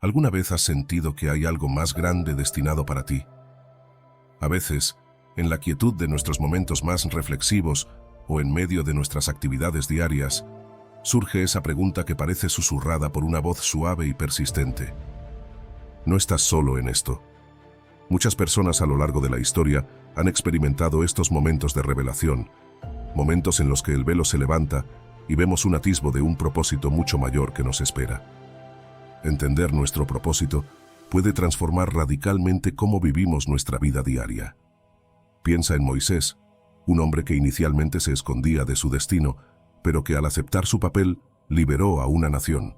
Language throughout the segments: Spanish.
¿Alguna vez has sentido que hay algo más grande destinado para ti? A veces, en la quietud de nuestros momentos más reflexivos o en medio de nuestras actividades diarias, surge esa pregunta que parece susurrada por una voz suave y persistente. No estás solo en esto. Muchas personas a lo largo de la historia han experimentado estos momentos de revelación, momentos en los que el velo se levanta y vemos un atisbo de un propósito mucho mayor que nos espera. Entender nuestro propósito puede transformar radicalmente cómo vivimos nuestra vida diaria. Piensa en Moisés, un hombre que inicialmente se escondía de su destino, pero que al aceptar su papel liberó a una nación.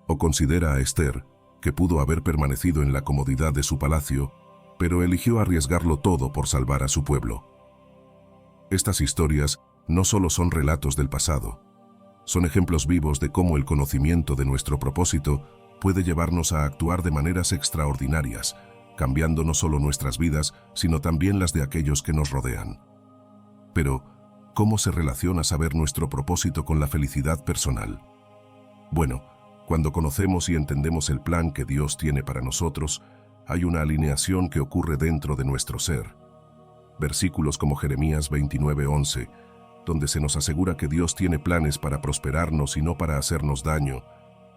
O considera a Esther, que pudo haber permanecido en la comodidad de su palacio, pero eligió arriesgarlo todo por salvar a su pueblo. Estas historias no solo son relatos del pasado, son ejemplos vivos de cómo el conocimiento de nuestro propósito puede llevarnos a actuar de maneras extraordinarias, cambiando no solo nuestras vidas, sino también las de aquellos que nos rodean. Pero, ¿cómo se relaciona saber nuestro propósito con la felicidad personal? Bueno, cuando conocemos y entendemos el plan que Dios tiene para nosotros, hay una alineación que ocurre dentro de nuestro ser. Versículos como Jeremías 29:11, donde se nos asegura que Dios tiene planes para prosperarnos y no para hacernos daño,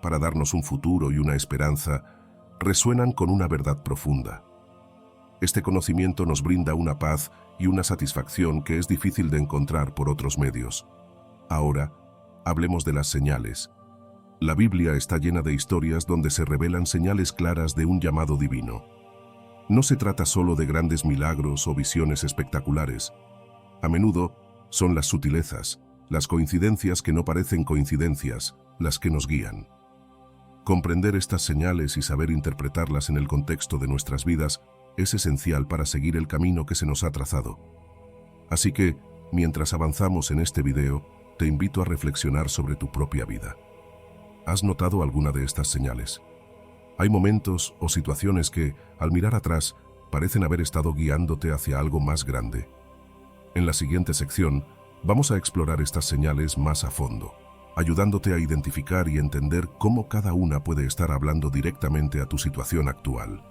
para darnos un futuro y una esperanza, resuenan con una verdad profunda. Este conocimiento nos brinda una paz y una satisfacción que es difícil de encontrar por otros medios. Ahora, hablemos de las señales. La Biblia está llena de historias donde se revelan señales claras de un llamado divino. No se trata solo de grandes milagros o visiones espectaculares. A menudo son las sutilezas, las coincidencias que no parecen coincidencias, las que nos guían. Comprender estas señales y saber interpretarlas en el contexto de nuestras vidas es esencial para seguir el camino que se nos ha trazado. Así que, mientras avanzamos en este video, te invito a reflexionar sobre tu propia vida. ¿Has notado alguna de estas señales? Hay momentos o situaciones que, al mirar atrás, parecen haber estado guiándote hacia algo más grande. En la siguiente sección, vamos a explorar estas señales más a fondo, ayudándote a identificar y entender cómo cada una puede estar hablando directamente a tu situación actual.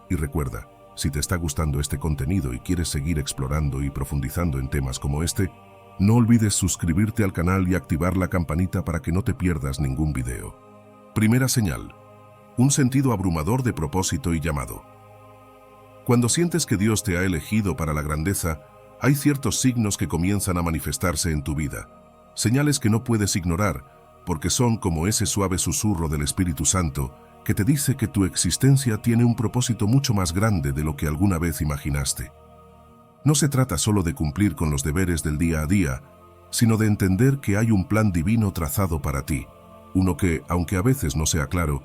Y recuerda, si te está gustando este contenido y quieres seguir explorando y profundizando en temas como este, no olvides suscribirte al canal y activar la campanita para que no te pierdas ningún video. Primera señal: un sentido abrumador de propósito y llamado. Cuando sientes que Dios te ha elegido para la grandeza, hay ciertos signos que comienzan a manifestarse en tu vida. Señales que no puedes ignorar, porque son como ese suave susurro del Espíritu Santo que te dice que tu existencia tiene un propósito mucho más grande de lo que alguna vez imaginaste. No se trata solo de cumplir con los deberes del día a día, sino de entender que hay un plan divino trazado para ti, uno que, aunque a veces no sea claro,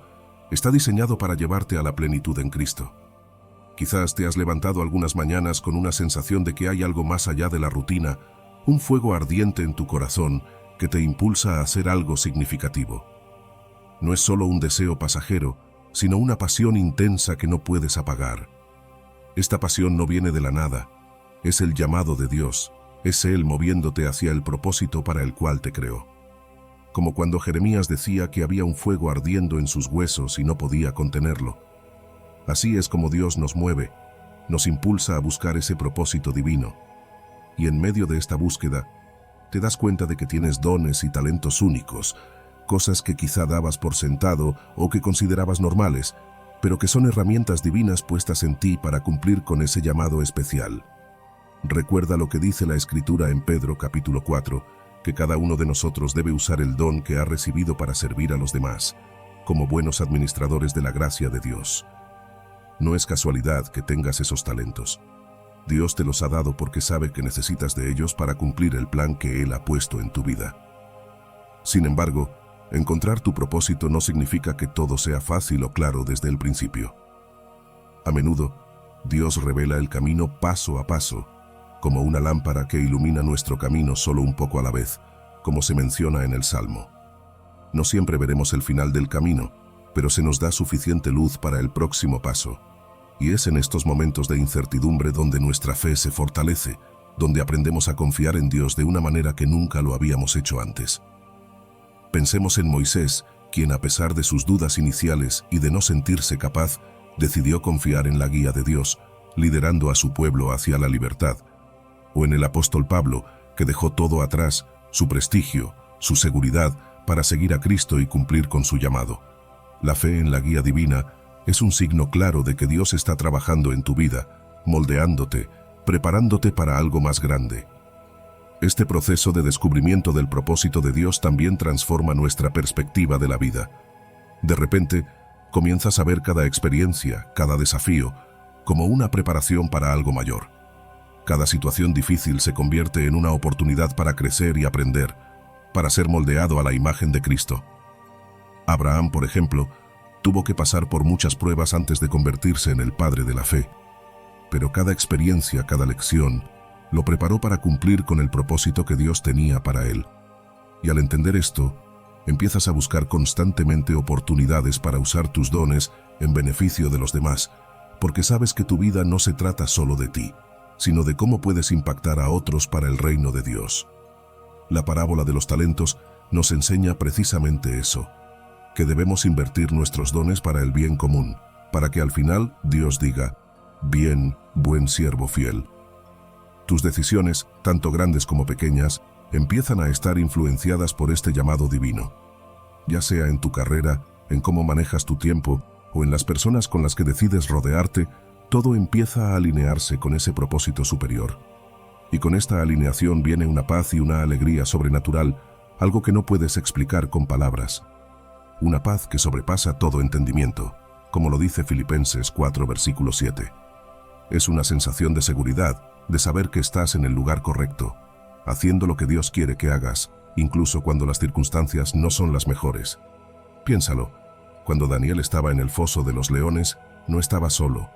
está diseñado para llevarte a la plenitud en Cristo. Quizás te has levantado algunas mañanas con una sensación de que hay algo más allá de la rutina, un fuego ardiente en tu corazón que te impulsa a hacer algo significativo. No es solo un deseo pasajero, sino una pasión intensa que no puedes apagar. Esta pasión no viene de la nada, es el llamado de Dios, es Él moviéndote hacia el propósito para el cual te creó. Como cuando Jeremías decía que había un fuego ardiendo en sus huesos y no podía contenerlo. Así es como Dios nos mueve, nos impulsa a buscar ese propósito divino. Y en medio de esta búsqueda, te das cuenta de que tienes dones y talentos únicos, cosas que quizá dabas por sentado o que considerabas normales, pero que son herramientas divinas puestas en ti para cumplir con ese llamado especial. Recuerda lo que dice la Escritura en Pedro capítulo 4, que cada uno de nosotros debe usar el don que ha recibido para servir a los demás, como buenos administradores de la gracia de Dios. No es casualidad que tengas esos talentos. Dios te los ha dado porque sabe que necesitas de ellos para cumplir el plan que Él ha puesto en tu vida. Sin embargo, encontrar tu propósito no significa que todo sea fácil o claro desde el principio. A menudo, Dios revela el camino paso a paso, como una lámpara que ilumina nuestro camino solo un poco a la vez, como se menciona en el Salmo. No siempre veremos el final del camino, pero se nos da suficiente luz para el próximo paso. Y es en estos momentos de incertidumbre donde nuestra fe se fortalece, donde aprendemos a confiar en Dios de una manera que nunca lo habíamos hecho antes. Pensemos en Moisés, quien a pesar de sus dudas iniciales y de no sentirse capaz, decidió confiar en la guía de Dios, liderando a su pueblo hacia la libertad. O en el apóstol Pablo, que dejó todo atrás, su prestigio, su seguridad, para seguir a Cristo y cumplir con su llamado. La fe en la guía divina es un signo claro de que Dios está trabajando en tu vida, moldeándote, preparándote para algo más grande. Este proceso de descubrimiento del propósito de Dios también transforma nuestra perspectiva de la vida. De repente, comienzas a ver cada experiencia, cada desafío, como una preparación para algo mayor. Cada situación difícil se convierte en una oportunidad para crecer y aprender, para ser moldeado a la imagen de Cristo. Abraham, por ejemplo, tuvo que pasar por muchas pruebas antes de convertirse en el padre de la fe. Pero cada experiencia, cada lección, lo preparó para cumplir con el propósito que Dios tenía para él. Y al entender esto, empiezas a buscar constantemente oportunidades para usar tus dones en beneficio de los demás, porque sabes que tu vida no se trata solo de ti, sino de cómo puedes impactar a otros para el reino de Dios. La parábola de los talentos nos enseña precisamente eso, que debemos invertir nuestros dones para el bien común, para que al final Dios diga: bien, buen siervo fiel. Tus decisiones, tanto grandes como pequeñas, empiezan a estar influenciadas por este llamado divino. Ya sea en tu carrera, en cómo manejas tu tiempo, o en las personas con las que decides rodearte, todo empieza a alinearse con ese propósito superior. Y con esta alineación viene una paz y una alegría sobrenatural, algo que no puedes explicar con palabras. Una paz que sobrepasa todo entendimiento, como lo dice Filipenses 4, versículo 7. Es una sensación de seguridad, de saber que estás en el lugar correcto, haciendo lo que Dios quiere que hagas, incluso cuando las circunstancias no son las mejores. Piénsalo, cuando Daniel estaba en el foso de los leones, no estaba solo.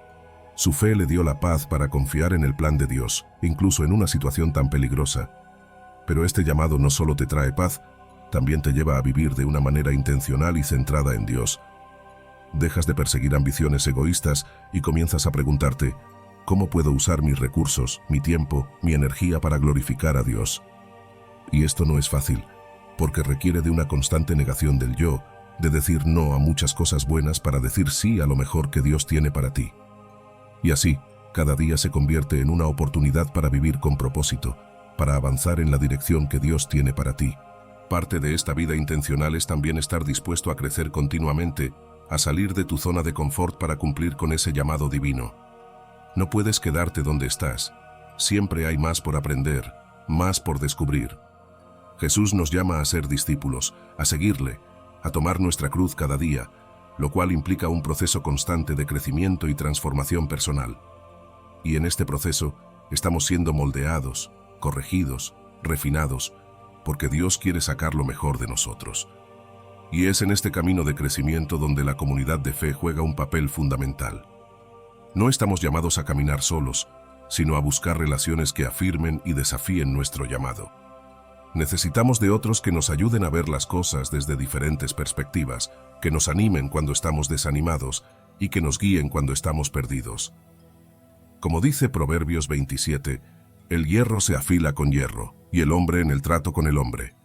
Su fe le dio la paz para confiar en el plan de Dios, incluso en una situación tan peligrosa. Pero este llamado no solo te trae paz, también te lleva a vivir de una manera intencional y centrada en Dios. Dejas de perseguir ambiciones egoístas y comienzas a preguntarte: ¿cómo puedo usar mis recursos, mi tiempo, mi energía para glorificar a Dios? Y esto no es fácil, porque requiere de una constante negación del yo, de decir no a muchas cosas buenas para decir sí a lo mejor que Dios tiene para ti. Y así, cada día se convierte en una oportunidad para vivir con propósito, para avanzar en la dirección que Dios tiene para ti. Parte de esta vida intencional es también estar dispuesto a crecer continuamente, a salir de tu zona de confort para cumplir con ese llamado divino. No puedes quedarte donde estás. Siempre hay más por aprender, más por descubrir. Jesús nos llama a ser discípulos, a seguirle, a tomar nuestra cruz cada día, lo cual implica un proceso constante de crecimiento y transformación personal. Y en este proceso estamos siendo moldeados, corregidos, refinados, porque Dios quiere sacar lo mejor de nosotros. Y es en este camino de crecimiento donde la comunidad de fe juega un papel fundamental. No estamos llamados a caminar solos, sino a buscar relaciones que afirmen y desafíen nuestro llamado. Necesitamos de otros que nos ayuden a ver las cosas desde diferentes perspectivas, que nos animen cuando estamos desanimados y que nos guíen cuando estamos perdidos. Como dice Proverbios 27, el hierro se afila con hierro, y el hombre en el trato con el hombre.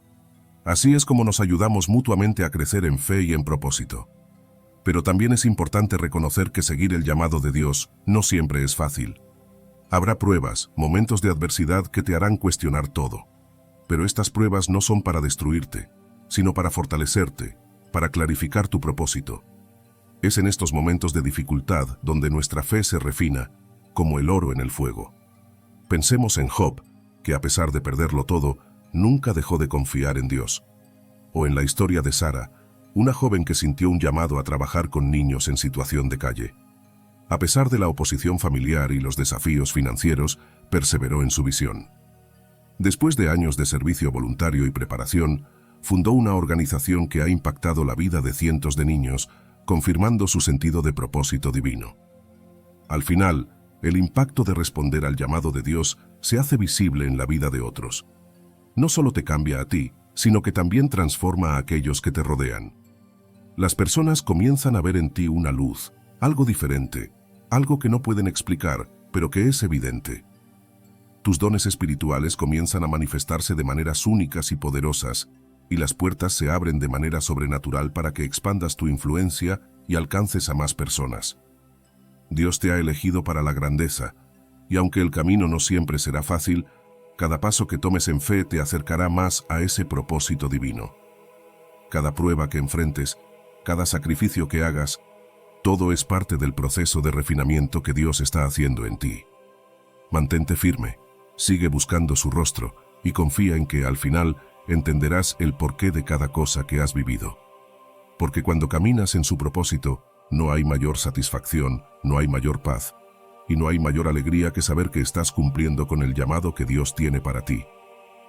Así es como nos ayudamos mutuamente a crecer en fe y en propósito. Pero también es importante reconocer que seguir el llamado de Dios no siempre es fácil. Habrá pruebas, momentos de adversidad que te harán cuestionar todo. Pero estas pruebas no son para destruirte, sino para fortalecerte, para clarificar tu propósito. Es en estos momentos de dificultad donde nuestra fe se refina, como el oro en el fuego. Pensemos en Job, que a pesar de perderlo todo, nunca dejó de confiar en Dios. O en la historia de Sara, una joven que sintió un llamado a trabajar con niños en situación de calle. A pesar de la oposición familiar y los desafíos financieros, perseveró en su visión. Después de años de servicio voluntario y preparación, fundó una organización que ha impactado la vida de cientos de niños, confirmando su sentido de propósito divino. Al final, el impacto de responder al llamado de Dios se hace visible en la vida de otros. No solo te cambia a ti, sino que también transforma a aquellos que te rodean. Las personas comienzan a ver en ti una luz, algo diferente, algo que no pueden explicar, pero que es evidente. Tus dones espirituales comienzan a manifestarse de maneras únicas y poderosas, y las puertas se abren de manera sobrenatural para que expandas tu influencia y alcances a más personas. Dios te ha elegido para la grandeza, y aunque el camino no siempre será fácil, cada paso que tomes en fe te acercará más a ese propósito divino. Cada prueba que enfrentes, cada sacrificio que hagas, todo es parte del proceso de refinamiento que Dios está haciendo en ti. Mantente firme, sigue buscando su rostro y confía en que al final entenderás el porqué de cada cosa que has vivido. Porque cuando caminas en su propósito, no hay mayor satisfacción, no hay mayor paz, y no hay mayor alegría que saber que estás cumpliendo con el llamado que Dios tiene para ti.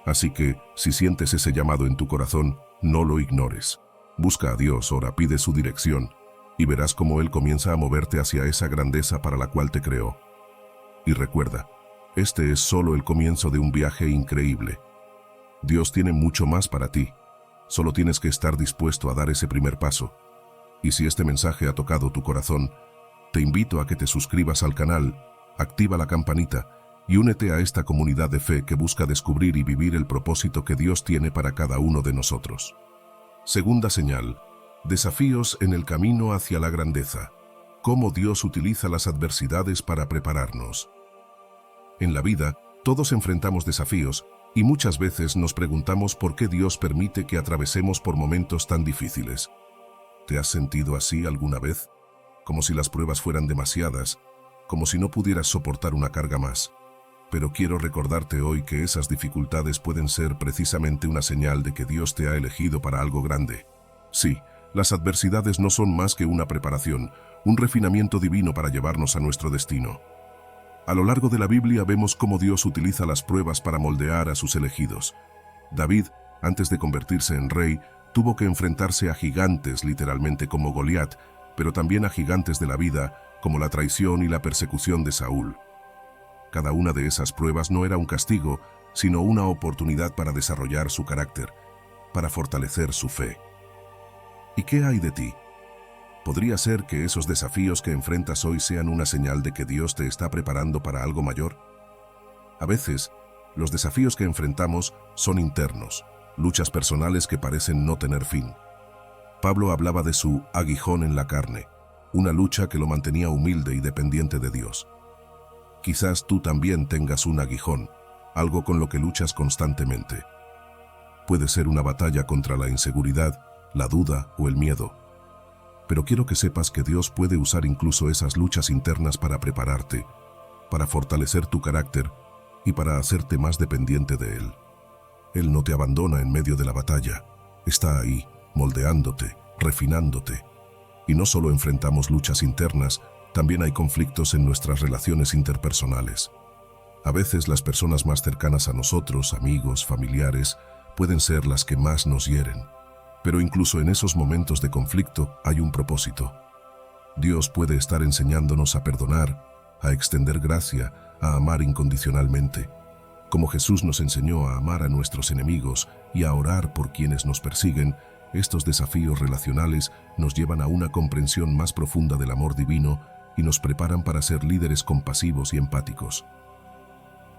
Así que, si sientes ese llamado en tu corazón, no lo ignores. Busca a Dios, ora, pide su dirección, y verás cómo Él comienza a moverte hacia esa grandeza para la cual te creó. Y recuerda, este es solo el comienzo de un viaje increíble. Dios tiene mucho más para ti. Solo tienes que estar dispuesto a dar ese primer paso. Y si este mensaje ha tocado tu corazón, te invito a que te suscribas al canal, activa la campanita y únete a esta comunidad de fe que busca descubrir y vivir el propósito que Dios tiene para cada uno de nosotros. Segunda señal: desafíos en el camino hacia la grandeza. Cómo Dios utiliza las adversidades para prepararnos. En la vida, todos enfrentamos desafíos y muchas veces nos preguntamos por qué Dios permite que atravesemos por momentos tan difíciles. ¿Te has sentido así alguna vez? Como si las pruebas fueran demasiadas, como si no pudieras soportar una carga más. Pero quiero recordarte hoy que esas dificultades pueden ser precisamente una señal de que Dios te ha elegido para algo grande. Sí, las adversidades no son más que una preparación, un refinamiento divino para llevarnos a nuestro destino. A lo largo de la Biblia vemos cómo Dios utiliza las pruebas para moldear a sus elegidos. David, antes de convertirse en rey, tuvo que enfrentarse a gigantes, literalmente como Goliat, pero también a gigantes de la vida, como la traición y la persecución de Saúl. Cada una de esas pruebas no era un castigo, sino una oportunidad para desarrollar su carácter, para fortalecer su fe. ¿Y qué hay de ti? ¿Podría ser que esos desafíos que enfrentas hoy sean una señal de que Dios te está preparando para algo mayor? A veces, los desafíos que enfrentamos son internos, luchas personales que parecen no tener fin. Pablo hablaba de su aguijón en la carne, una lucha que lo mantenía humilde y dependiente de Dios. Quizás tú también tengas un aguijón, algo con lo que luchas constantemente. Puede ser una batalla contra la inseguridad, la duda o el miedo. Pero quiero que sepas que Dios puede usar incluso esas luchas internas para prepararte, para fortalecer tu carácter y para hacerte más dependiente de Él. Él no te abandona en medio de la batalla, está ahí, moldeándote, refinándote. Y no solo enfrentamos luchas internas, también hay conflictos en nuestras relaciones interpersonales. A veces las personas más cercanas a nosotros, amigos, familiares, pueden ser las que más nos hieren. Pero incluso en esos momentos de conflicto hay un propósito. Dios puede estar enseñándonos a perdonar, a extender gracia, a amar incondicionalmente. Como Jesús nos enseñó a amar a nuestros enemigos y a orar por quienes nos persiguen, estos desafíos relacionales nos llevan a una comprensión más profunda del amor divino y nos preparan para ser líderes compasivos y empáticos.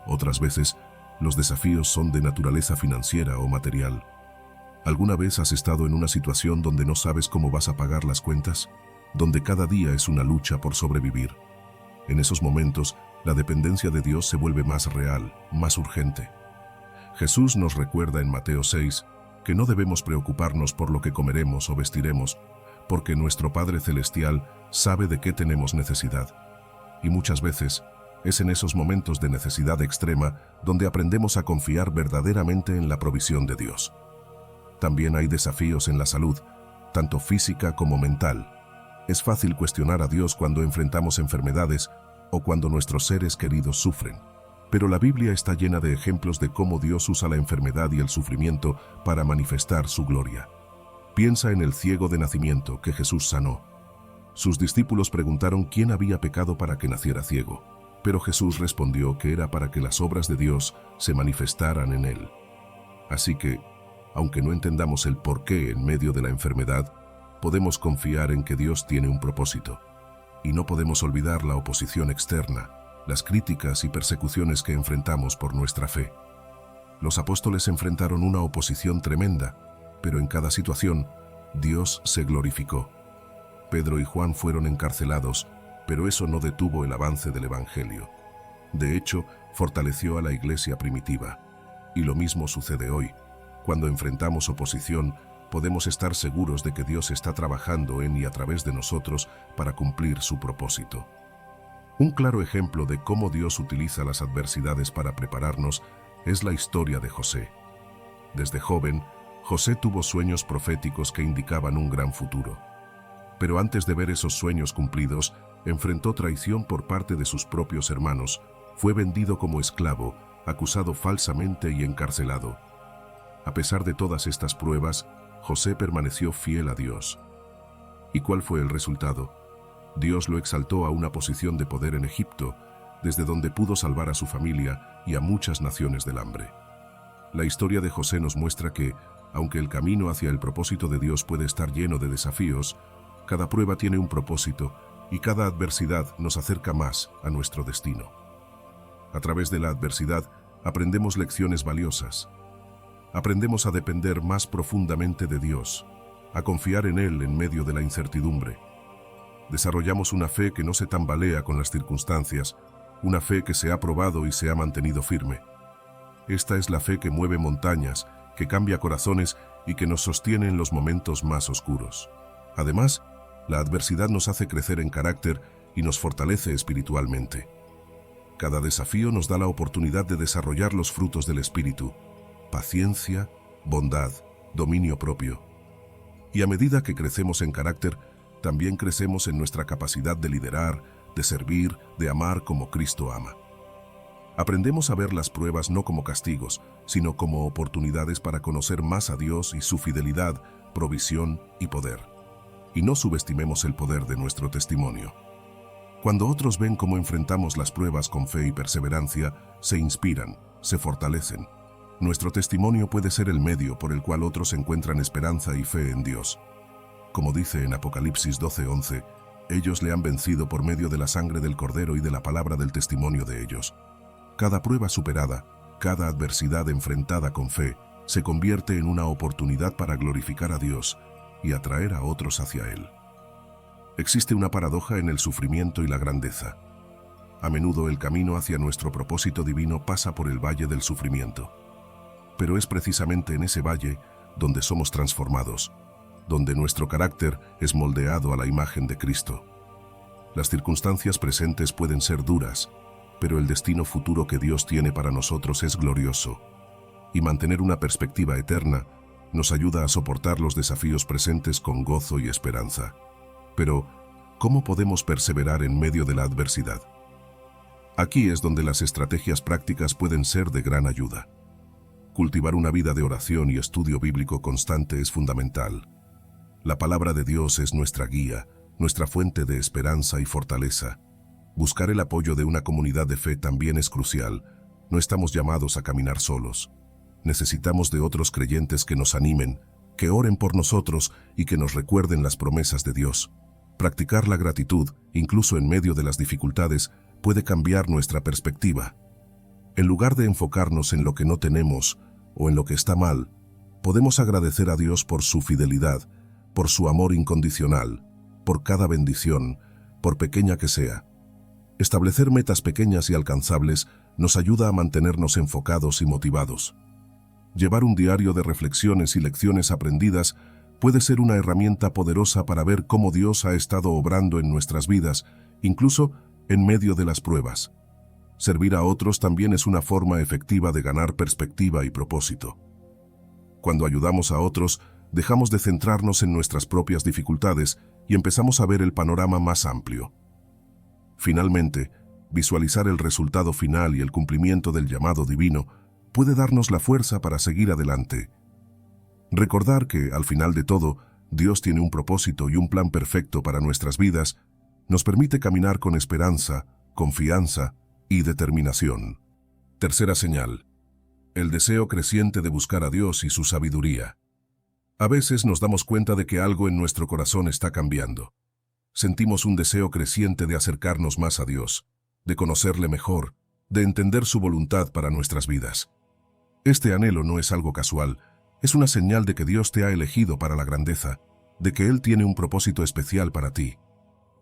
Otras veces, los desafíos son de naturaleza financiera o material. ¿Alguna vez has estado en una situación donde no sabes cómo vas a pagar las cuentas? Donde cada día es una lucha por sobrevivir. En esos momentos, la dependencia de Dios se vuelve más real, más urgente. Jesús nos recuerda en Mateo 6 que no debemos preocuparnos por lo que comeremos o vestiremos, porque nuestro Padre Celestial sabe de qué tenemos necesidad. Y muchas veces, es en esos momentos de necesidad extrema donde aprendemos a confiar verdaderamente en la provisión de Dios. También hay desafíos en la salud, tanto física como mental. Es fácil cuestionar a Dios cuando enfrentamos enfermedades o cuando nuestros seres queridos sufren. Pero la Biblia está llena de ejemplos de cómo Dios usa la enfermedad y el sufrimiento para manifestar su gloria. Piensa en el ciego de nacimiento que Jesús sanó. Sus discípulos preguntaron quién había pecado para que naciera ciego, pero Jesús respondió que era para que las obras de Dios se manifestaran en él. Así que, aunque no entendamos el porqué en medio de la enfermedad, podemos confiar en que Dios tiene un propósito. Y no podemos olvidar la oposición externa, las críticas y persecuciones que enfrentamos por nuestra fe. Los apóstoles enfrentaron una oposición tremenda, pero en cada situación, Dios se glorificó. Pedro y Juan fueron encarcelados, pero eso no detuvo el avance del Evangelio. De hecho, fortaleció a la iglesia primitiva. Y lo mismo sucede hoy. Cuando enfrentamos oposición, podemos estar seguros de que Dios está trabajando en y a través de nosotros para cumplir su propósito. Un claro ejemplo de cómo Dios utiliza las adversidades para prepararnos es la historia de José. Desde joven, José tuvo sueños proféticos que indicaban un gran futuro. Pero antes de ver esos sueños cumplidos, enfrentó traición por parte de sus propios hermanos, fue vendido como esclavo, acusado falsamente y encarcelado. A pesar de todas estas pruebas, José permaneció fiel a Dios. ¿Y cuál fue el resultado? Dios lo exaltó a una posición de poder en Egipto, desde donde pudo salvar a su familia y a muchas naciones del hambre. La historia de José nos muestra que, aunque el camino hacia el propósito de Dios puede estar lleno de desafíos, cada prueba tiene un propósito y cada adversidad nos acerca más a nuestro destino. A través de la adversidad aprendemos lecciones valiosas. Aprendemos a depender más profundamente de Dios, a confiar en Él en medio de la incertidumbre. Desarrollamos una fe que no se tambalea con las circunstancias, una fe que se ha probado y se ha mantenido firme. Esta es la fe que mueve montañas, que cambia corazones y que nos sostiene en los momentos más oscuros. Además, la adversidad nos hace crecer en carácter y nos fortalece espiritualmente. Cada desafío nos da la oportunidad de desarrollar los frutos del Espíritu: paciencia, bondad, dominio propio. Y a medida que crecemos en carácter, también crecemos en nuestra capacidad de liderar, de servir, de amar como Cristo ama. Aprendemos a ver las pruebas no como castigos, sino como oportunidades para conocer más a Dios y su fidelidad, provisión y poder. Y no subestimemos el poder de nuestro testimonio. Cuando otros ven cómo enfrentamos las pruebas con fe y perseverancia, se inspiran, se fortalecen. Nuestro testimonio puede ser el medio por el cual otros encuentran esperanza y fe en Dios. Como dice en Apocalipsis 12:11, ellos le han vencido por medio de la sangre del Cordero y de la palabra del testimonio de ellos. Cada prueba superada, cada adversidad enfrentada con fe, se convierte en una oportunidad para glorificar a Dios y atraer a otros hacia Él. Existe una paradoja en el sufrimiento y la grandeza. A menudo el camino hacia nuestro propósito divino pasa por el valle del sufrimiento. Pero es precisamente en ese valle donde somos transformados, donde nuestro carácter es moldeado a la imagen de Cristo. Las circunstancias presentes pueden ser duras, pero el destino futuro que Dios tiene para nosotros es glorioso, y mantener una perspectiva eterna nos ayuda a soportar los desafíos presentes con gozo y esperanza. Pero, ¿cómo podemos perseverar en medio de la adversidad? Aquí es donde las estrategias prácticas pueden ser de gran ayuda. Cultivar una vida de oración y estudio bíblico constante es fundamental. La palabra de Dios es nuestra guía, nuestra fuente de esperanza y fortaleza. Buscar el apoyo de una comunidad de fe también es crucial. No estamos llamados a caminar solos. Necesitamos de otros creyentes que nos animen, que oren por nosotros y que nos recuerden las promesas de Dios. Practicar la gratitud, incluso en medio de las dificultades, puede cambiar nuestra perspectiva. En lugar de enfocarnos en lo que no tenemos o en lo que está mal, podemos agradecer a Dios por su fidelidad, por su amor incondicional, por cada bendición, por pequeña que sea. Establecer metas pequeñas y alcanzables nos ayuda a mantenernos enfocados y motivados. Llevar un diario de reflexiones y lecciones aprendidas puede ser una herramienta poderosa para ver cómo Dios ha estado obrando en nuestras vidas, incluso en medio de las pruebas. Servir a otros también es una forma efectiva de ganar perspectiva y propósito. Cuando ayudamos a otros, dejamos de centrarnos en nuestras propias dificultades y empezamos a ver el panorama más amplio. Finalmente, visualizar el resultado final y el cumplimiento del llamado divino puede darnos la fuerza para seguir adelante. Recordar que, al final de todo, Dios tiene un propósito y un plan perfecto para nuestras vidas nos permite caminar con esperanza, confianza y determinación. Tercera señal: el deseo creciente de buscar a Dios y su sabiduría. A veces nos damos cuenta de que algo en nuestro corazón está cambiando. Sentimos un deseo creciente de acercarnos más a Dios, de conocerle mejor, de entender su voluntad para nuestras vidas. Este anhelo no es algo casual, Es una señal de que Dios te ha elegido para la grandeza, de que Él tiene un propósito especial para ti.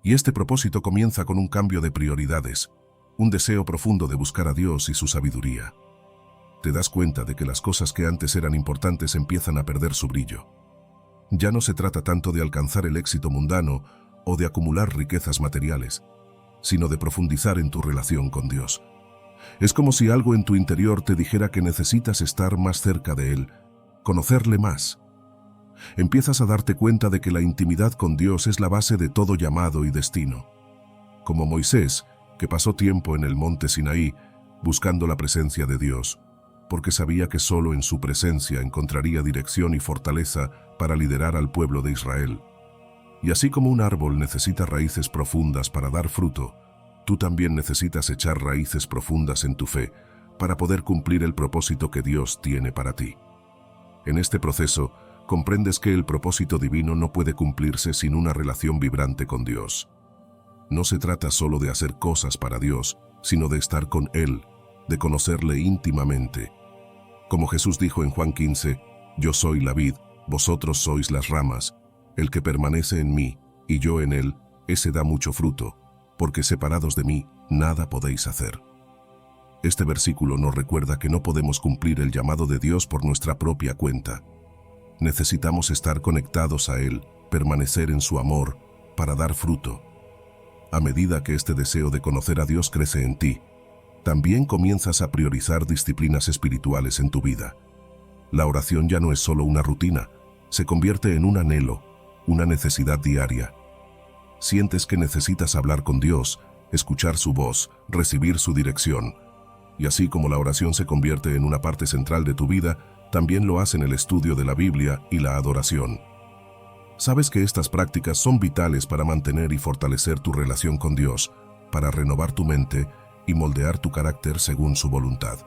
Y este propósito comienza con un cambio de prioridades, un deseo profundo de buscar a Dios y su sabiduría. Te das cuenta de que las cosas que antes eran importantes empiezan a perder su brillo. Ya no se trata tanto de alcanzar el éxito mundano o de acumular riquezas materiales, sino de profundizar en tu relación con Dios. Es como si algo en tu interior te dijera que necesitas estar más cerca de Él, conocerle más. Empiezas a darte cuenta de que la intimidad con Dios es la base de todo llamado y destino. Como Moisés, que pasó tiempo en el monte Sinaí buscando la presencia de Dios, porque sabía que solo en su presencia encontraría dirección y fortaleza para liderar al pueblo de Israel. Y así como un árbol necesita raíces profundas para dar fruto, tú también necesitas echar raíces profundas en tu fe para poder cumplir el propósito que Dios tiene para ti. En este proceso, comprendes que el propósito divino no puede cumplirse sin una relación vibrante con Dios. No se trata solo de hacer cosas para Dios, sino de estar con Él, de conocerle íntimamente. Como Jesús dijo en Juan 15, «Yo soy la vid, vosotros sois las ramas. El que permanece en mí, y yo en él, ese da mucho fruto, porque separados de mí, nada podéis hacer». Este versículo nos recuerda que no podemos cumplir el llamado de Dios por nuestra propia cuenta. Necesitamos estar conectados a Él, permanecer en su amor, para dar fruto. A medida que este deseo de conocer a Dios crece en ti, también comienzas a priorizar disciplinas espirituales en tu vida. La oración ya no es solo una rutina, se convierte en un anhelo, una necesidad diaria. Sientes que necesitas hablar con Dios, escuchar su voz, recibir su dirección. Y así como la oración se convierte en una parte central de tu vida, también lo hace en el estudio de la Biblia y la adoración. Sabes que estas prácticas son vitales para mantener y fortalecer tu relación con Dios, para renovar tu mente y moldear tu carácter según su voluntad.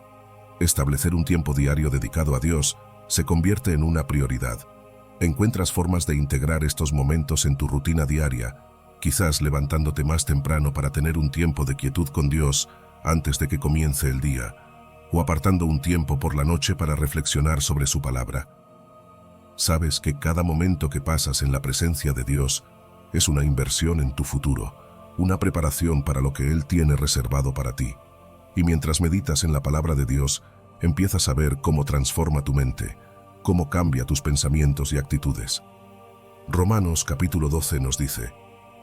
Establecer un tiempo diario dedicado a Dios se convierte en una prioridad. Encuentras formas de integrar estos momentos en tu rutina diaria, quizás levantándote más temprano para tener un tiempo de quietud con Dios antes de que comience el día, o apartando un tiempo por la noche para reflexionar sobre su palabra. Sabes que cada momento que pasas en la presencia de Dios es una inversión en tu futuro, una preparación para lo que Él tiene reservado para ti. Y mientras meditas en la palabra de Dios, empiezas a ver cómo transforma tu mente, cómo cambia tus pensamientos y actitudes. Romanos capítulo 12 nos dice,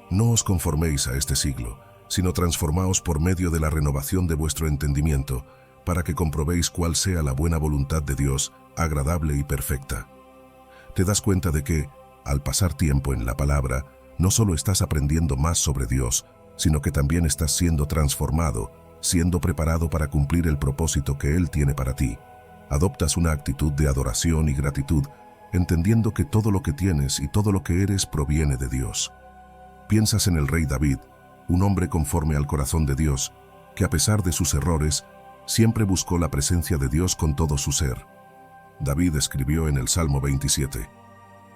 «No os conforméis a este siglo, sino transformaos por medio de la renovación de vuestro entendimiento, para que comprobéis cuál sea la buena voluntad de Dios, agradable y perfecta». Te das cuenta de que, al pasar tiempo en la palabra, no solo estás aprendiendo más sobre Dios, sino que también estás siendo transformado, siendo preparado para cumplir el propósito que Él tiene para ti. Adoptas una actitud de adoración y gratitud, entendiendo que todo lo que tienes y todo lo que eres proviene de Dios. Piensas en el rey David, un hombre conforme al corazón de Dios, que a pesar de sus errores, siempre buscó la presencia de Dios con todo su ser. David escribió en el Salmo 27,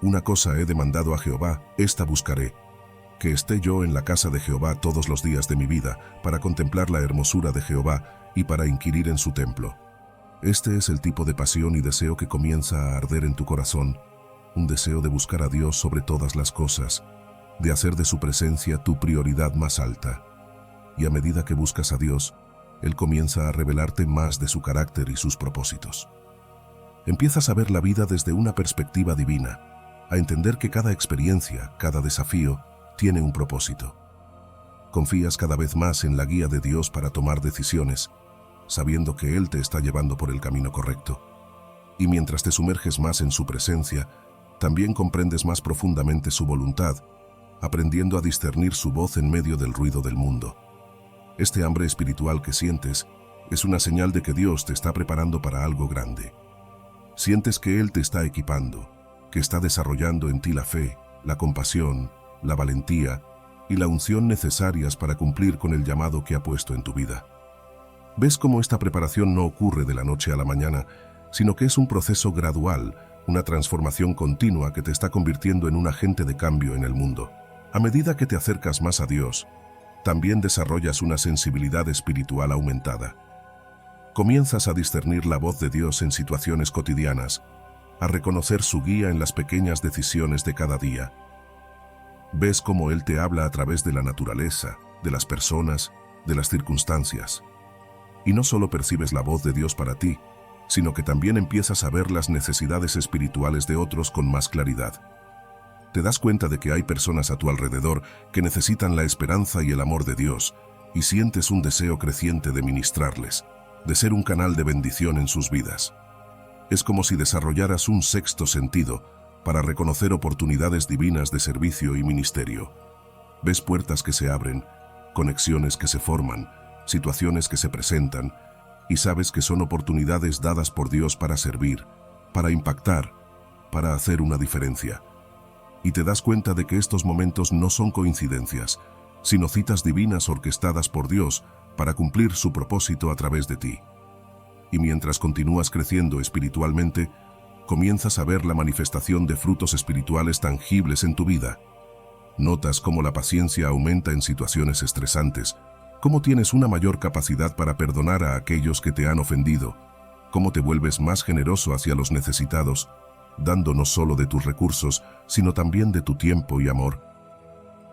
«Una cosa he demandado a Jehová, esta buscaré, que esté yo en la casa de Jehová todos los días de mi vida, para contemplar la hermosura de Jehová y para inquirir en su templo». Este es el tipo de pasión y deseo que comienza a arder en tu corazón, un deseo de buscar a Dios sobre todas las cosas, de hacer de su presencia tu prioridad más alta. Y a medida que buscas a Dios, Él comienza a revelarte más de su carácter y sus propósitos. Empiezas a ver la vida desde una perspectiva divina, a entender que cada experiencia, cada desafío, tiene un propósito. Confías cada vez más en la guía de Dios para tomar decisiones, sabiendo que Él te está llevando por el camino correcto. Y mientras te sumerges más en su presencia, también comprendes más profundamente su voluntad, aprendiendo a discernir su voz en medio del ruido del mundo. Este hambre espiritual que sientes es una señal de que Dios te está preparando para algo grande. Sientes que Él te está equipando, que está desarrollando en ti la fe, la compasión, la valentía y la unción necesarias para cumplir con el llamado que ha puesto en tu vida. Ves cómo esta preparación no ocurre de la noche a la mañana, sino que es un proceso gradual, una transformación continua que te está convirtiendo en un agente de cambio en el mundo. A medida que te acercas más a Dios, también desarrollas una sensibilidad espiritual aumentada. Comienzas a discernir la voz de Dios en situaciones cotidianas, a reconocer su guía en las pequeñas decisiones de cada día. Ves cómo Él te habla a través de la naturaleza, de las personas, de las circunstancias. Y no solo percibes la voz de Dios para ti, sino que también empiezas a ver las necesidades espirituales de otros con más claridad. Te das cuenta de que hay personas a tu alrededor que necesitan la esperanza y el amor de Dios, y sientes un deseo creciente de ministrarles, de ser un canal de bendición en sus vidas. Es como si desarrollaras un sexto sentido para reconocer oportunidades divinas de servicio y ministerio. Ves puertas que se abren, conexiones que se forman, situaciones que se presentan, y sabes que son oportunidades dadas por Dios para servir, para impactar, para hacer una diferencia. Y te das cuenta de que estos momentos no son coincidencias, sino citas divinas orquestadas por Dios para cumplir su propósito a través de ti. Y mientras continúas creciendo espiritualmente, comienzas a ver la manifestación de frutos espirituales tangibles en tu vida. Notas cómo la paciencia aumenta en situaciones estresantes, cómo tienes una mayor capacidad para perdonar a aquellos que te han ofendido, cómo te vuelves más generoso hacia los necesitados, dando no solo de tus recursos, sino también de tu tiempo y amor.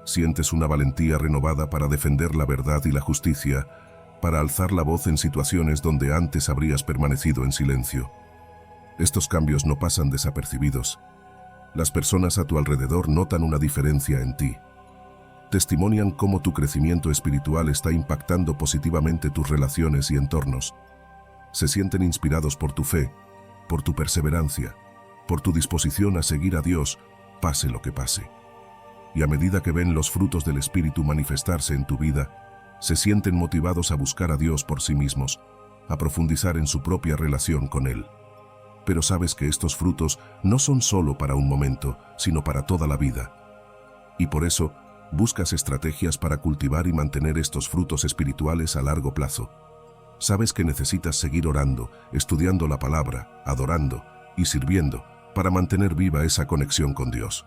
Sientes una valentía renovada para defender la verdad y la justicia, para alzar la voz en situaciones donde antes habrías permanecido en silencio. Estos cambios no pasan desapercibidos. Las personas a tu alrededor notan una diferencia en ti. Testimonian cómo tu crecimiento espiritual está impactando positivamente tus relaciones y entornos. Se sienten inspirados por tu fe, por tu perseverancia, por tu disposición a seguir a Dios, pase lo que pase. Y a medida que ven los frutos del Espíritu manifestarse en tu vida, se sienten motivados a buscar a Dios por sí mismos, a profundizar en su propia relación con Él. Pero sabes que estos frutos no son solo para un momento, sino para toda la vida. Y por eso, buscas estrategias para cultivar y mantener estos frutos espirituales a largo plazo. Sabes que necesitas seguir orando, estudiando la palabra, adorando y sirviendo para mantener viva esa conexión con Dios.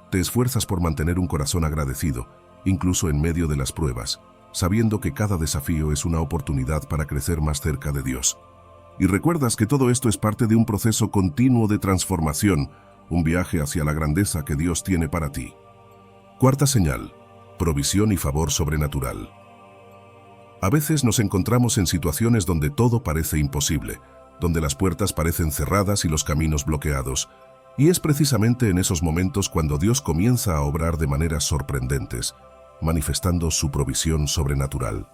Te esfuerzas por mantener un corazón agradecido, incluso en medio de las pruebas, sabiendo que cada desafío es una oportunidad para crecer más cerca de Dios. Y recuerdas que todo esto es parte de un proceso continuo de transformación, un viaje hacia la grandeza que Dios tiene para ti. Cuarta señal: provisión y favor sobrenatural. A veces nos encontramos en situaciones donde todo parece imposible, donde las puertas parecen cerradas y los caminos bloqueados. Y es precisamente en esos momentos cuando Dios comienza a obrar de maneras sorprendentes, manifestando su provisión sobrenatural.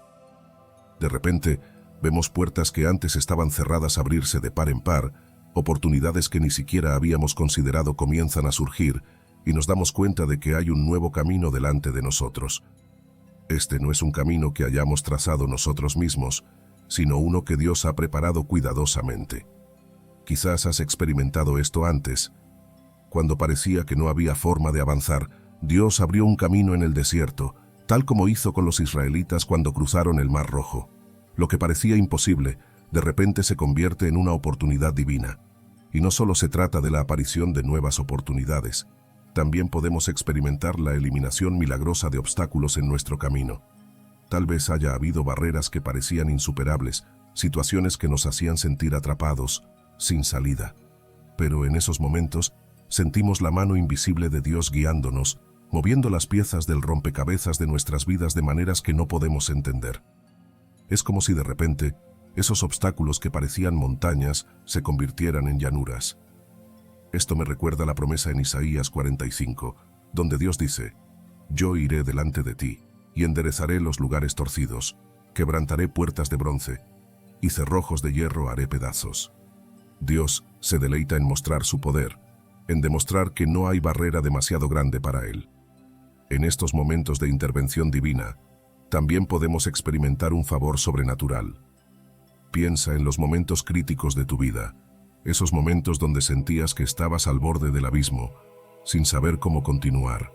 De repente, vemos puertas que antes estaban cerradas abrirse de par en par, oportunidades que ni siquiera habíamos considerado comienzan a surgir, y nos damos cuenta de que hay un nuevo camino delante de nosotros. Este no es un camino que hayamos trazado nosotros mismos, sino uno que Dios ha preparado cuidadosamente. Quizás has experimentado esto antes. Cuando parecía que no había forma de avanzar, Dios abrió un camino en el desierto, tal como hizo con los israelitas cuando cruzaron el Mar Rojo. Lo que parecía imposible, de repente se convierte en una oportunidad divina. Y no solo se trata de la aparición de nuevas oportunidades, también podemos experimentar la eliminación milagrosa de obstáculos en nuestro camino. Tal vez haya habido barreras que parecían insuperables, situaciones que nos hacían sentir atrapados, sin salida. Pero en esos momentos, sentimos la mano invisible de Dios guiándonos, moviendo las piezas del rompecabezas de nuestras vidas de maneras que no podemos entender. Es como si de repente, esos obstáculos que parecían montañas se convirtieran en llanuras. Esto me recuerda la promesa en Isaías 45, donde Dios dice: «Yo iré delante de ti, y enderezaré los lugares torcidos, quebrantaré puertas de bronce, y cerrojos de hierro haré pedazos». Dios se deleita en mostrar su poder, en demostrar que no hay barrera demasiado grande para Él. En estos momentos de intervención divina, también podemos experimentar un favor sobrenatural. Piensa en los momentos críticos de tu vida, esos momentos donde sentías que estabas al borde del abismo, sin saber cómo continuar.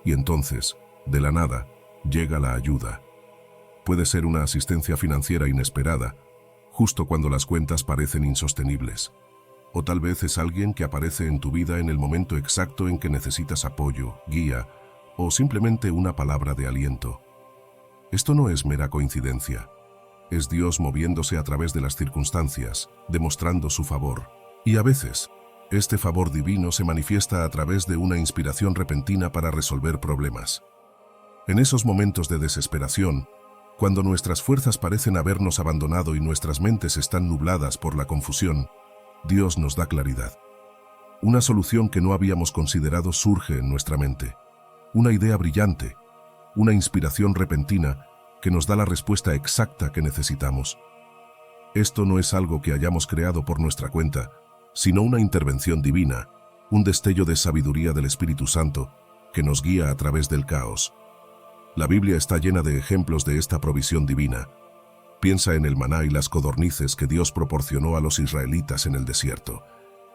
Y entonces, de la nada, llega la ayuda. Puede ser una asistencia financiera inesperada, justo cuando las cuentas parecen insostenibles. O tal vez es alguien que aparece en tu vida en el momento exacto en que necesitas apoyo, guía, o simplemente una palabra de aliento. Esto no es mera coincidencia. Es Dios moviéndose a través de las circunstancias, demostrando su favor. Y a veces, este favor divino se manifiesta a través de una inspiración repentina para resolver problemas. En esos momentos de desesperación, cuando nuestras fuerzas parecen habernos abandonado y nuestras mentes están nubladas por la confusión, Dios nos da claridad. Una solución que no habíamos considerado surge en nuestra mente. Una idea brillante, una inspiración repentina que nos da la respuesta exacta que necesitamos. Esto no es algo que hayamos creado por nuestra cuenta, sino una intervención divina, un destello de sabiduría del Espíritu Santo que nos guía a través del caos. La Biblia está llena de ejemplos de esta provisión divina. Piensa en el maná y las codornices que Dios proporcionó a los israelitas en el desierto.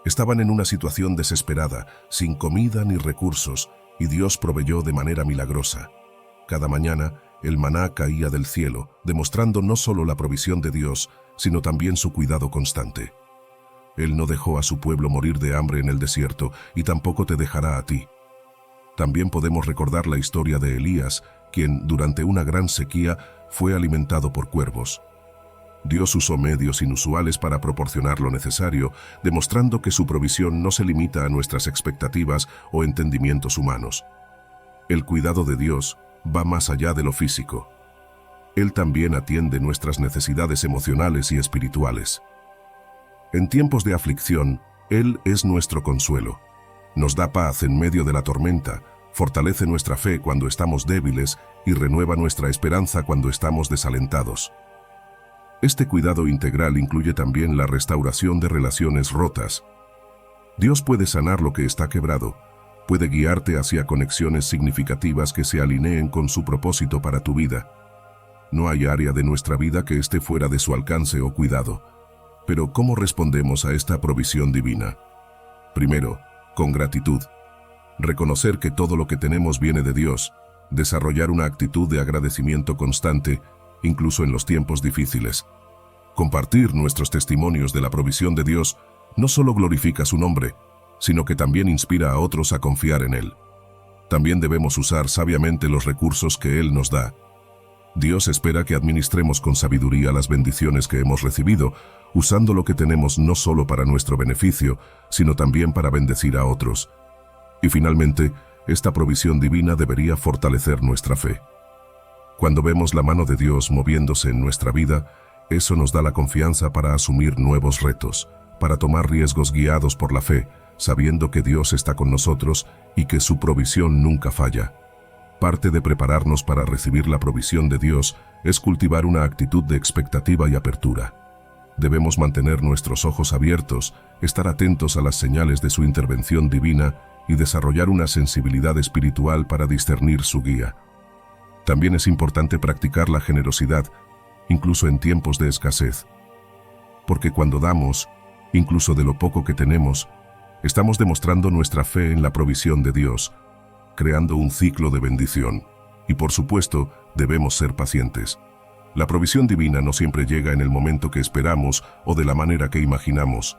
Estaban en una situación desesperada, sin comida ni recursos, y Dios proveyó de manera milagrosa. Cada mañana, el maná caía del cielo, demostrando no solo la provisión de Dios, sino también su cuidado constante. Él no dejó a su pueblo morir de hambre en el desierto, y tampoco te dejará a ti. También podemos recordar la historia de Elías, quien, durante una gran sequía, fue alimentado por cuervos. Dios usó medios inusuales para proporcionar lo necesario, demostrando que su provisión no se limita a nuestras expectativas o entendimientos humanos. El cuidado de Dios va más allá de lo físico. Él también atiende nuestras necesidades emocionales y espirituales. En tiempos de aflicción, Él es nuestro consuelo. Nos da paz en medio de la tormenta, fortalece nuestra fe cuando estamos débiles y renueva nuestra esperanza cuando estamos desalentados. Este cuidado integral incluye también la restauración de relaciones rotas. Dios puede sanar lo que está quebrado, puede guiarte hacia conexiones significativas que se alineen con su propósito para tu vida. No hay área de nuestra vida que esté fuera de su alcance o cuidado. Pero ¿cómo respondemos a esta provisión divina? Primero, con gratitud. Reconocer que todo lo que tenemos viene de Dios, desarrollar una actitud de agradecimiento constante, incluso en los tiempos difíciles. Compartir nuestros testimonios de la provisión de Dios no solo glorifica su nombre, sino que también inspira a otros a confiar en Él. También debemos usar sabiamente los recursos que Él nos da. Dios espera que administremos con sabiduría las bendiciones que hemos recibido, usando lo que tenemos no solo para nuestro beneficio, sino también para bendecir a otros. Y finalmente, esta provisión divina debería fortalecer nuestra fe. Cuando vemos la mano de Dios moviéndose en nuestra vida, eso nos da la confianza para asumir nuevos retos, para tomar riesgos guiados por la fe, sabiendo que Dios está con nosotros y que su provisión nunca falla. Parte de prepararnos para recibir la provisión de Dios es cultivar una actitud de expectativa y apertura. Debemos mantener nuestros ojos abiertos, estar atentos a las señales de su intervención divina y desarrollar una sensibilidad espiritual para discernir su guía. También es importante practicar la generosidad, incluso en tiempos de escasez. Porque cuando damos, incluso de lo poco que tenemos, estamos demostrando nuestra fe en la provisión de Dios, creando un ciclo de bendición. Y por supuesto, debemos ser pacientes. La provisión divina no siempre llega en el momento que esperamos o de la manera que imaginamos.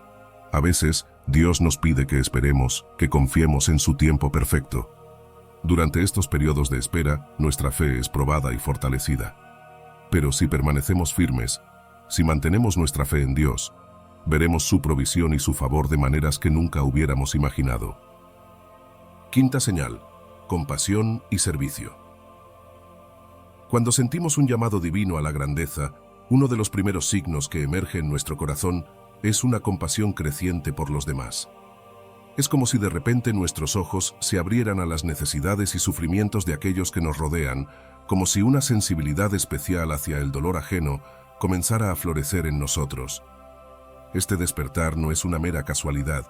A veces, Dios nos pide que esperemos, que confiemos en su tiempo perfecto. Durante estos periodos de espera, nuestra fe es probada y fortalecida. Pero si permanecemos firmes, si mantenemos nuestra fe en Dios, veremos su provisión y su favor de maneras que nunca hubiéramos imaginado. Quinta señal: compasión y servicio. Cuando sentimos un llamado divino a la grandeza, uno de los primeros signos que emerge en nuestro corazón es una compasión creciente por los demás. Es como si de repente nuestros ojos se abrieran a las necesidades y sufrimientos de aquellos que nos rodean, como si una sensibilidad especial hacia el dolor ajeno comenzara a florecer en nosotros. Este despertar no es una mera casualidad.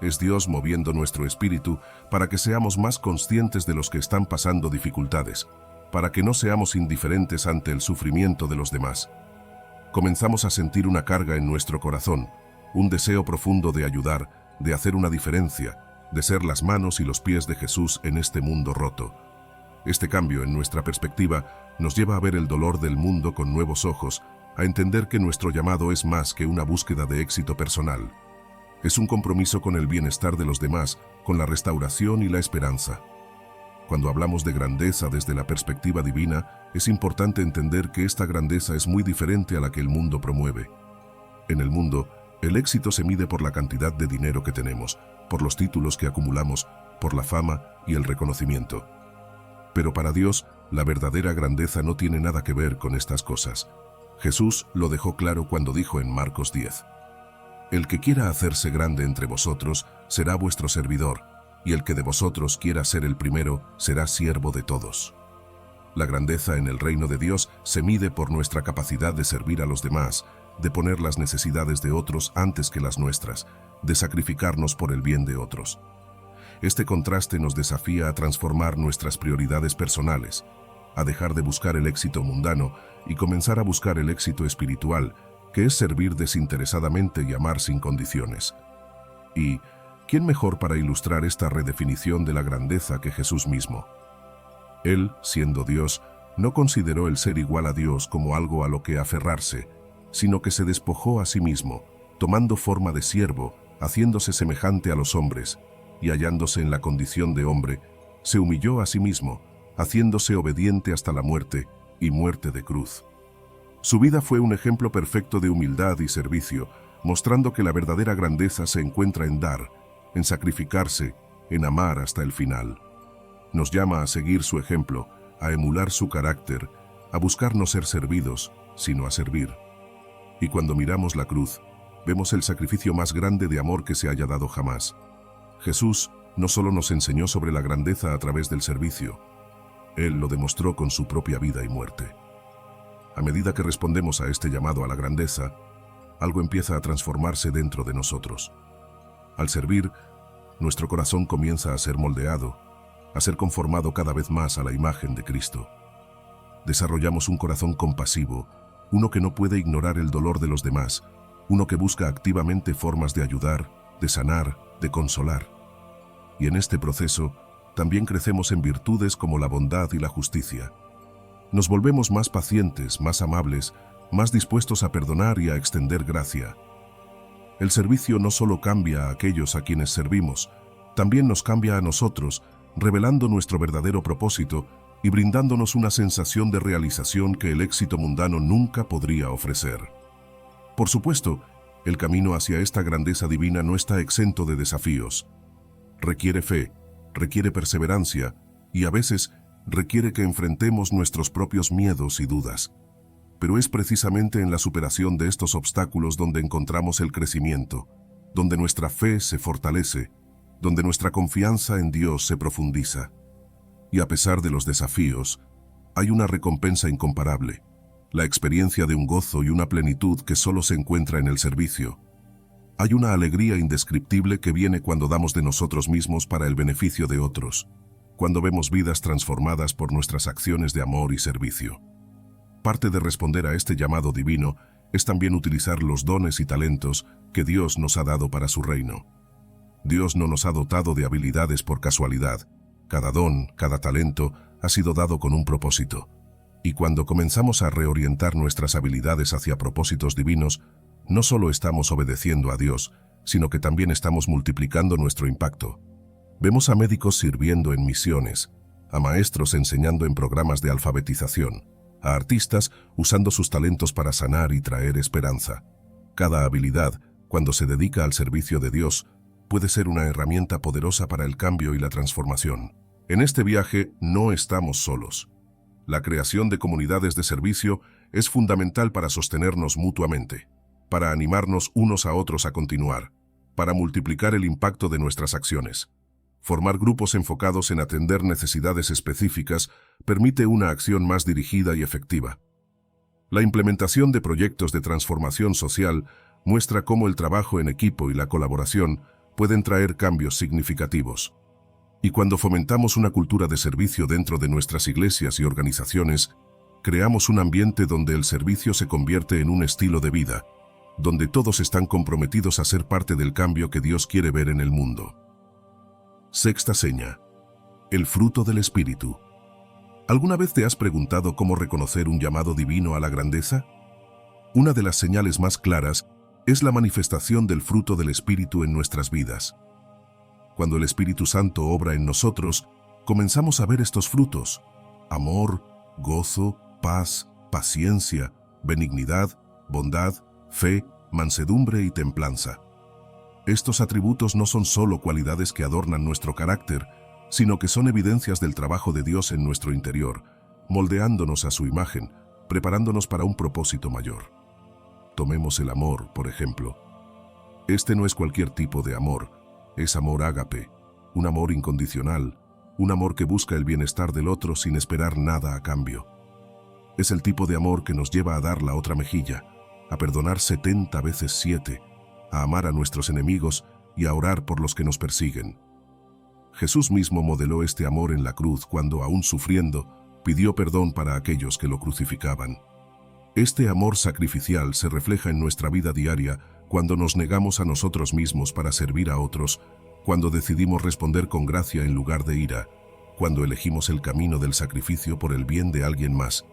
Es Dios moviendo nuestro espíritu para que seamos más conscientes de los que están pasando dificultades, para que no seamos indiferentes ante el sufrimiento de los demás. Comenzamos a sentir una carga en nuestro corazón, un deseo profundo de ayudar, de hacer una diferencia, de ser las manos y los pies de Jesús en este mundo roto. Este cambio en nuestra perspectiva nos lleva a ver el dolor del mundo con nuevos ojos, a entender que nuestro llamado es más que una búsqueda de éxito personal. Es un compromiso con el bienestar de los demás, con la restauración y la esperanza. Cuando hablamos de grandeza desde la perspectiva divina, es importante entender que esta grandeza es muy diferente a la que el mundo promueve. En el mundo, El éxito se mide por la cantidad de dinero que tenemos, por los títulos que acumulamos, por la fama y el reconocimiento. Pero para Dios, la verdadera grandeza no tiene nada que ver con estas cosas. Jesús lo dejó claro cuando dijo en Marcos 10: El que quiera hacerse grande entre vosotros será vuestro servidor, y el que de vosotros quiera ser el primero será siervo de todos. La grandeza en el reino de Dios se mide por nuestra capacidad de servir a los demás, de poner las necesidades de otros antes que las nuestras, de sacrificarnos por el bien de otros. Este contraste nos desafía a transformar nuestras prioridades personales, a dejar de buscar el éxito mundano y comenzar a buscar el éxito espiritual, que es servir desinteresadamente y amar sin condiciones. ¿Y quién mejor para ilustrar esta redefinición de la grandeza que Jesús mismo? Él, siendo Dios, no consideró el ser igual a Dios como algo a lo que aferrarse, sino que se despojó a sí mismo, tomando forma de siervo, haciéndose semejante a los hombres, y hallándose en la condición de hombre, se humilló a sí mismo, haciéndose obediente hasta la muerte, y muerte de cruz. Su vida fue un ejemplo perfecto de humildad y servicio, mostrando que la verdadera grandeza se encuentra en dar, en sacrificarse, en amar hasta el final. Nos llama a seguir su ejemplo, a emular su carácter, a buscar no ser servidos, sino a servir. Y cuando miramos la cruz, vemos el sacrificio más grande de amor que se haya dado jamás. Jesús no solo nos enseñó sobre la grandeza a través del servicio, Él lo demostró con su propia vida y muerte. A medida que respondemos a este llamado a la grandeza, algo empieza a transformarse dentro de nosotros. Al servir, nuestro corazón comienza a ser moldeado, a ser conformado cada vez más a la imagen de Cristo. Desarrollamos un corazón compasivo, uno que no puede ignorar el dolor de los demás, uno que busca activamente formas de ayudar, de sanar, de consolar. Y en este proceso, también crecemos en virtudes como la bondad y la justicia. Nos volvemos más pacientes, más amables, más dispuestos a perdonar y a extender gracia. El servicio no solo cambia a aquellos a quienes servimos, también nos cambia a nosotros, revelando nuestro verdadero propósito y brindándonos una sensación de realización que el éxito mundano nunca podría ofrecer. Por supuesto, el camino hacia esta grandeza divina no está exento de desafíos. Requiere fe, requiere perseverancia y a veces requiere que enfrentemos nuestros propios miedos y dudas. Pero es precisamente en la superación de estos obstáculos donde encontramos el crecimiento, donde nuestra fe se fortalece, donde nuestra confianza en Dios se profundiza. Y a pesar de los desafíos, hay una recompensa incomparable, la experiencia de un gozo y una plenitud que solo se encuentra en el servicio. Hay una alegría indescriptible que viene cuando damos de nosotros mismos para el beneficio de otros, cuando vemos vidas transformadas por nuestras acciones de amor y servicio. Parte de responder a este llamado divino es también utilizar los dones y talentos que Dios nos ha dado para su reino. Dios no nos ha dotado de habilidades por casualidad. Cada don, cada talento ha sido dado con un propósito. Y cuando comenzamos a reorientar nuestras habilidades hacia propósitos divinos, no solo estamos obedeciendo a Dios, sino que también estamos multiplicando nuestro impacto. Vemos a médicos sirviendo en misiones, a maestros enseñando en programas de alfabetización, a artistas usando sus talentos para sanar y traer esperanza. Cada habilidad, cuando se dedica al servicio de Dios, puede ser una herramienta poderosa para el cambio y la transformación. En este viaje no estamos solos. La creación de comunidades de servicio es fundamental para sostenernos mutuamente, para animarnos unos a otros a continuar, para multiplicar el impacto de nuestras acciones. Formar grupos enfocados en atender necesidades específicas permite una acción más dirigida y efectiva. La implementación de proyectos de transformación social muestra cómo el trabajo en equipo y la colaboración pueden traer cambios significativos. Y cuando fomentamos una cultura de servicio dentro de nuestras iglesias y organizaciones, creamos un ambiente donde el servicio se convierte en un estilo de vida, donde todos están comprometidos a ser parte del cambio que Dios quiere ver en el mundo. Sexta seña: el fruto del Espíritu. ¿Alguna vez te has preguntado cómo reconocer un llamado divino a la grandeza? Una de las señales más claras es la manifestación del fruto del Espíritu en nuestras vidas. Cuando el Espíritu Santo obra en nosotros, comenzamos a ver estos frutos: amor, gozo, paz, paciencia, benignidad, bondad, fe, mansedumbre y templanza. Estos atributos no son solo cualidades que adornan nuestro carácter, sino que son evidencias del trabajo de Dios en nuestro interior, moldeándonos a su imagen, preparándonos para un propósito mayor. Tomemos el amor, por ejemplo. Este no es cualquier tipo de amor, es amor ágape, un amor incondicional, un amor que busca el bienestar del otro sin esperar nada a cambio. Es el tipo de amor que nos lleva a dar la otra mejilla, a perdonar 70 veces 7, a amar a nuestros enemigos y a orar por los que nos persiguen. Jesús mismo modeló este amor en la cruz cuando, aún sufriendo, pidió perdón para aquellos que lo crucificaban. Este amor sacrificial se refleja en nuestra vida diaria cuando nos negamos a nosotros mismos para servir a otros, cuando decidimos responder con gracia en lugar de ira, cuando elegimos el camino del sacrificio por el bien de alguien más.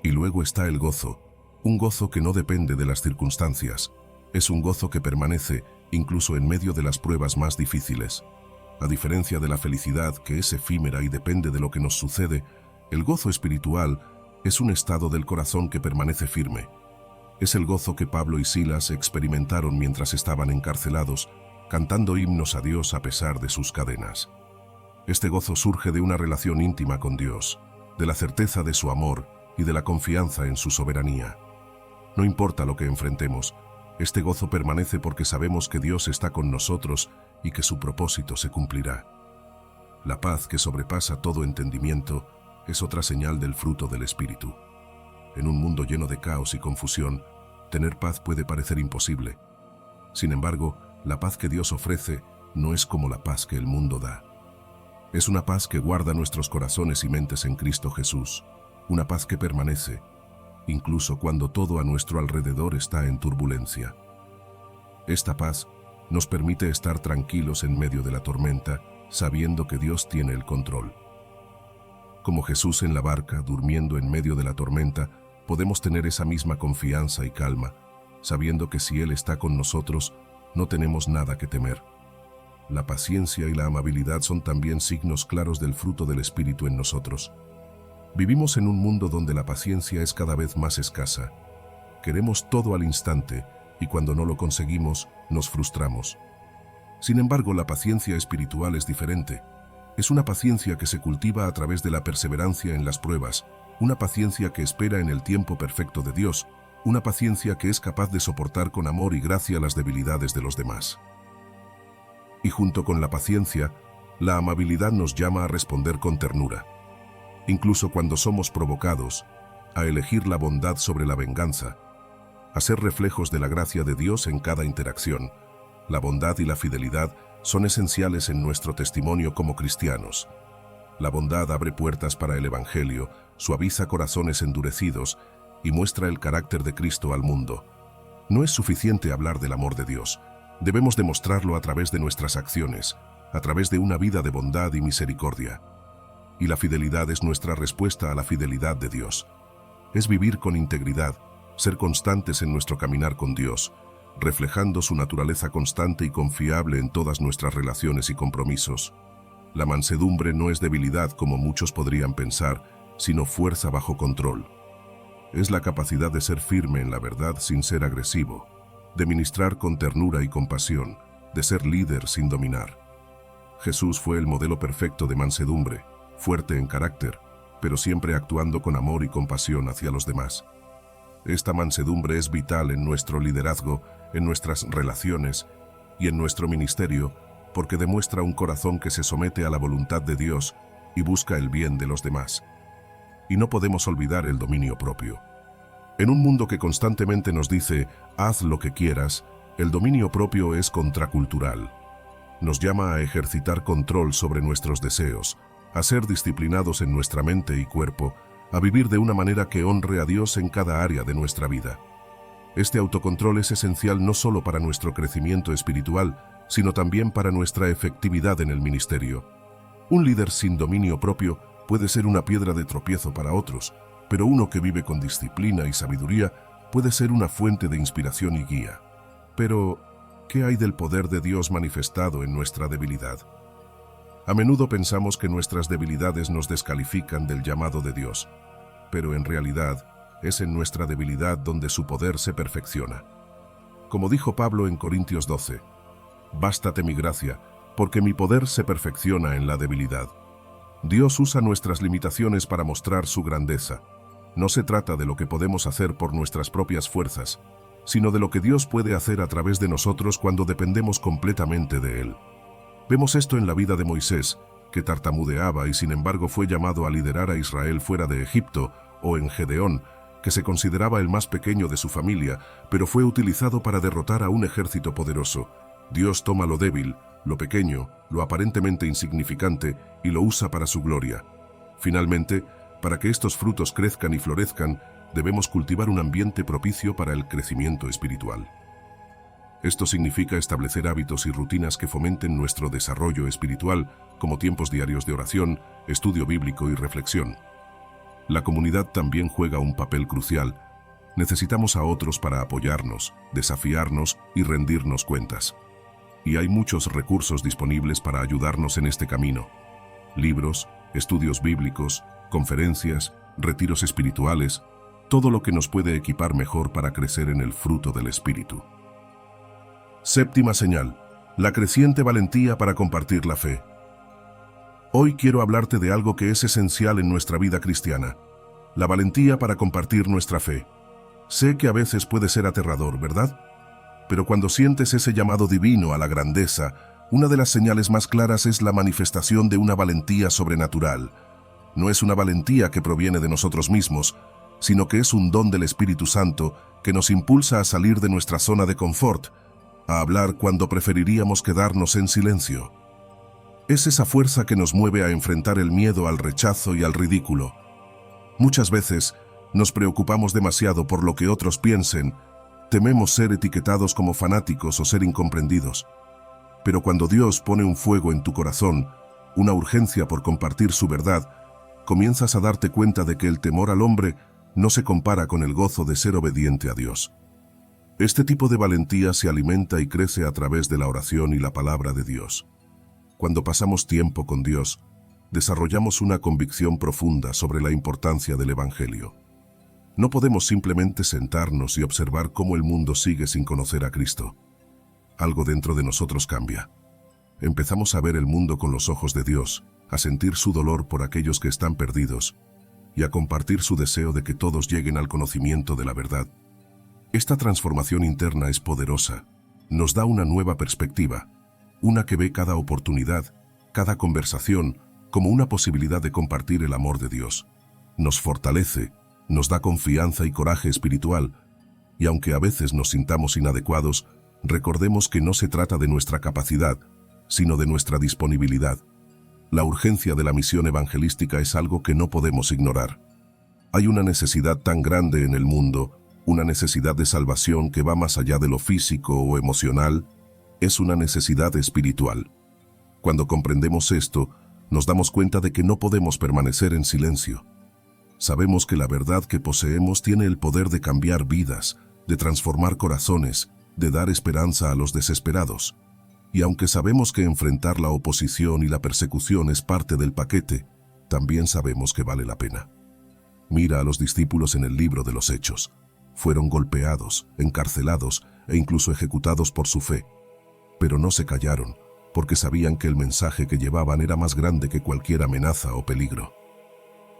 Y luego está el gozo, un gozo que no depende de las circunstancias. Es un gozo que permanece incluso en medio de las pruebas más difíciles. A diferencia de la felicidad, que es efímera y depende de lo que nos sucede, el gozo espiritual es un estado del corazón que permanece firme. Es el gozo que Pablo y Silas experimentaron mientras estaban encarcelados, cantando himnos a Dios a pesar de sus cadenas. Este gozo surge de una relación íntima con Dios, de la certeza de su amor y de la confianza en su soberanía. No importa lo que enfrentemos, este gozo permanece porque sabemos que Dios está con nosotros y que su propósito se cumplirá. La paz que sobrepasa todo entendimiento es otra señal del fruto del Espíritu. En un mundo lleno de caos y confusión, tener paz puede parecer imposible. Sin embargo, la paz que Dios ofrece no es como la paz que el mundo da. Es una paz que guarda nuestros corazones y mentes en Cristo Jesús, una paz que permanece, incluso cuando todo a nuestro alrededor está en turbulencia. Esta paz nos permite estar tranquilos en medio de la tormenta, sabiendo que Dios tiene el control. Como Jesús en la barca, durmiendo en medio de la tormenta, podemos tener esa misma confianza y calma, sabiendo que si Él está con nosotros, no tenemos nada que temer. La paciencia y la amabilidad son también signos claros del fruto del Espíritu en nosotros. Vivimos en un mundo donde la paciencia es cada vez más escasa. Queremos todo al instante y cuando no lo conseguimos, nos frustramos. Sin embargo, la paciencia espiritual es diferente. Es una paciencia que se cultiva a través de la perseverancia en las pruebas, una paciencia que espera en el tiempo perfecto de Dios, una paciencia que es capaz de soportar con amor y gracia las debilidades de los demás. Y junto con la paciencia, la amabilidad nos llama a responder con ternura. Incluso cuando somos provocados, a elegir la bondad sobre la venganza, a ser reflejos de la gracia de Dios en cada interacción. La bondad y la fidelidad son esenciales en nuestro testimonio como cristianos. La bondad abre puertas para el Evangelio, suaviza corazones endurecidos y muestra el carácter de Cristo al mundo. No es suficiente hablar del amor de Dios. Debemos demostrarlo a través de nuestras acciones, a través de una vida de bondad y misericordia. Y la fidelidad es nuestra respuesta a la fidelidad de Dios. Es vivir con integridad, ser constantes en nuestro caminar con Dios, reflejando su naturaleza constante y confiable en todas nuestras relaciones y compromisos. La mansedumbre no es debilidad como muchos podrían pensar, sino fuerza bajo control. Es la capacidad de ser firme en la verdad sin ser agresivo, de ministrar con ternura y compasión, de ser líder sin dominar. Jesús fue el modelo perfecto de mansedumbre, fuerte en carácter, pero siempre actuando con amor y compasión hacia los demás. Esta mansedumbre es vital en nuestro liderazgo, en nuestras relaciones y en nuestro ministerio, porque demuestra un corazón que se somete a la voluntad de Dios y busca el bien de los demás. Y no podemos olvidar el dominio propio. En un mundo que constantemente nos dice, haz lo que quieras, el dominio propio es contracultural. Nos llama a ejercitar control sobre nuestros deseos, a ser disciplinados en nuestra mente y cuerpo, a vivir de una manera que honre a Dios en cada área de nuestra vida. Este autocontrol es esencial no solo para nuestro crecimiento espiritual, sino también para nuestra efectividad en el ministerio. Un líder sin dominio propio puede ser una piedra de tropiezo para otros, pero uno que vive con disciplina y sabiduría puede ser una fuente de inspiración y guía. Pero, ¿qué hay del poder de Dios manifestado en nuestra debilidad? A menudo pensamos que nuestras debilidades nos descalifican del llamado de Dios, pero en realidad es en nuestra debilidad donde su poder se perfecciona. Como dijo Pablo en Corintios 12, «Bástate mi gracia, porque mi poder se perfecciona en la debilidad». Dios usa nuestras limitaciones para mostrar su grandeza. No se trata de lo que podemos hacer por nuestras propias fuerzas, sino de lo que Dios puede hacer a través de nosotros cuando dependemos completamente de Él. Vemos esto en la vida de Moisés, que tartamudeaba y sin embargo fue llamado a liderar a Israel fuera de Egipto, o en Gedeón, que se consideraba el más pequeño de su familia, pero fue utilizado para derrotar a un ejército poderoso. Dios toma lo débil, lo pequeño, lo aparentemente insignificante, y lo usa para su gloria. Finalmente, para que estos frutos crezcan y florezcan, debemos cultivar un ambiente propicio para el crecimiento espiritual. Esto significa establecer hábitos y rutinas que fomenten nuestro desarrollo espiritual, como tiempos diarios de oración, estudio bíblico y reflexión. La comunidad también juega un papel crucial. Necesitamos a otros para apoyarnos, desafiarnos y rendirnos cuentas. Y hay muchos recursos disponibles para ayudarnos en este camino. Libros, estudios bíblicos, conferencias, retiros espirituales, todo lo que nos puede equipar mejor para crecer en el fruto del Espíritu. Séptima señal, la creciente valentía para compartir la fe. Hoy quiero hablarte de algo que es esencial en nuestra vida cristiana, la valentía para compartir nuestra fe. Sé que a veces puede ser aterrador, ¿verdad? Pero cuando sientes ese llamado divino a la grandeza, una de las señales más claras es la manifestación de una valentía sobrenatural. No es una valentía que proviene de nosotros mismos, sino que es un don del Espíritu Santo que nos impulsa a salir de nuestra zona de confort, a hablar cuando preferiríamos quedarnos en silencio. Es esa fuerza que nos mueve a enfrentar el miedo al rechazo y al ridículo. Muchas veces nos preocupamos demasiado por lo que otros piensen, tememos ser etiquetados como fanáticos o ser incomprendidos. Pero cuando Dios pone un fuego en tu corazón, una urgencia por compartir su verdad, comienzas a darte cuenta de que el temor al hombre no se compara con el gozo de ser obediente a Dios. Este tipo de valentía se alimenta y crece a través de la oración y la palabra de Dios. Cuando pasamos tiempo con Dios, desarrollamos una convicción profunda sobre la importancia del Evangelio. No podemos simplemente sentarnos y observar cómo el mundo sigue sin conocer a Cristo. Algo dentro de nosotros cambia. Empezamos a ver el mundo con los ojos de Dios, a sentir su dolor por aquellos que están perdidos y a compartir su deseo de que todos lleguen al conocimiento de la verdad. Esta transformación interna es poderosa. Nos da una nueva perspectiva, una que ve cada oportunidad, cada conversación, como una posibilidad de compartir el amor de Dios. Nos fortalece, nos da confianza y coraje espiritual, y aunque a veces nos sintamos inadecuados, recordemos que no se trata de nuestra capacidad, sino de nuestra disponibilidad. La urgencia de la misión evangelística es algo que no podemos ignorar. Hay una necesidad tan grande en el mundo, una necesidad de salvación que va más allá de lo físico o emocional, es una necesidad espiritual. Cuando comprendemos esto, nos damos cuenta de que no podemos permanecer en silencio. Sabemos que la verdad que poseemos tiene el poder de cambiar vidas, de transformar corazones, de dar esperanza a los desesperados. Y aunque sabemos que enfrentar la oposición y la persecución es parte del paquete, también sabemos que vale la pena. Mira a los discípulos en el libro de los Hechos. Fueron golpeados, encarcelados e incluso ejecutados por su fe. Pero no se callaron, porque sabían que el mensaje que llevaban era más grande que cualquier amenaza o peligro.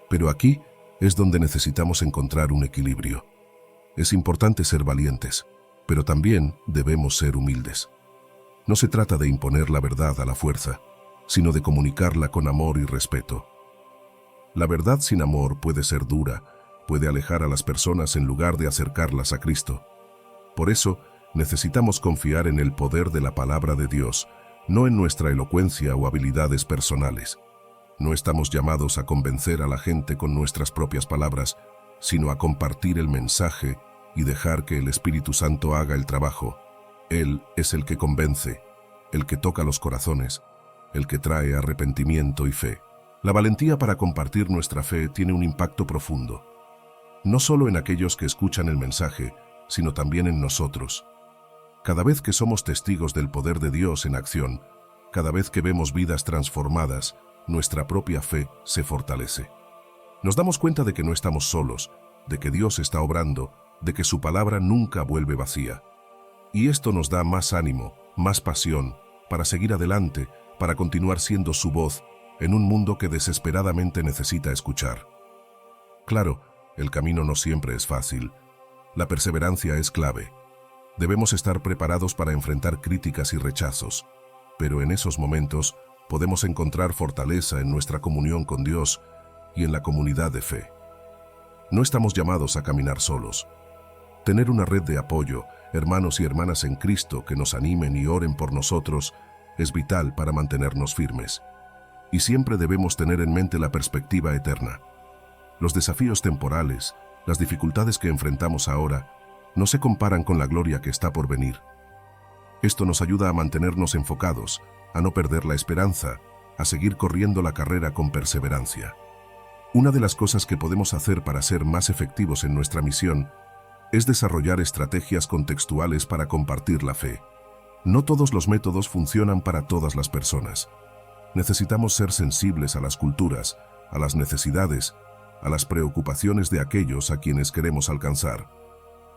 Pero aquí es donde necesitamos encontrar un equilibrio. Es importante ser valientes, pero también debemos ser humildes. No se trata de imponer la verdad a la fuerza, sino de comunicarla con amor y respeto. La verdad sin amor puede ser dura, puede alejar a las personas en lugar de acercarlas a Cristo. Por eso, necesitamos confiar en el poder de la palabra de Dios, no en nuestra elocuencia o habilidades personales. No estamos llamados a convencer a la gente con nuestras propias palabras, sino a compartir el mensaje y dejar que el Espíritu Santo haga el trabajo. Él es el que convence, el que toca los corazones, el que trae arrepentimiento y fe. La valentía para compartir nuestra fe tiene un impacto profundo, no solo en aquellos que escuchan el mensaje, sino también en nosotros. Cada vez que somos testigos del poder de Dios en acción, cada vez que vemos vidas transformadas, nuestra propia fe se fortalece. Nos damos cuenta de que no estamos solos, de que Dios está obrando, de que su palabra nunca vuelve vacía. Y esto nos da más ánimo, más pasión, para seguir adelante, para continuar siendo su voz en un mundo que desesperadamente necesita escuchar. Claro, el camino no siempre es fácil. La perseverancia es clave. Debemos estar preparados para enfrentar críticas y rechazos, pero en esos momentos podemos encontrar fortaleza en nuestra comunión con Dios y en la comunidad de fe. No estamos llamados a caminar solos. Tener una red de apoyo, hermanos y hermanas en Cristo que nos animen y oren por nosotros, es vital para mantenernos firmes. Y siempre debemos tener en mente la perspectiva eterna. Los desafíos temporales, las dificultades que enfrentamos ahora, no se comparan con la gloria que está por venir. Esto nos ayuda a mantenernos enfocados, a no perder la esperanza, a seguir corriendo la carrera con perseverancia. Una de las cosas que podemos hacer para ser más efectivos en nuestra misión es desarrollar estrategias contextuales para compartir la fe. No todos los métodos funcionan para todas las personas. Necesitamos ser sensibles a las culturas, a las necesidades, a las preocupaciones de aquellos a quienes queremos alcanzar.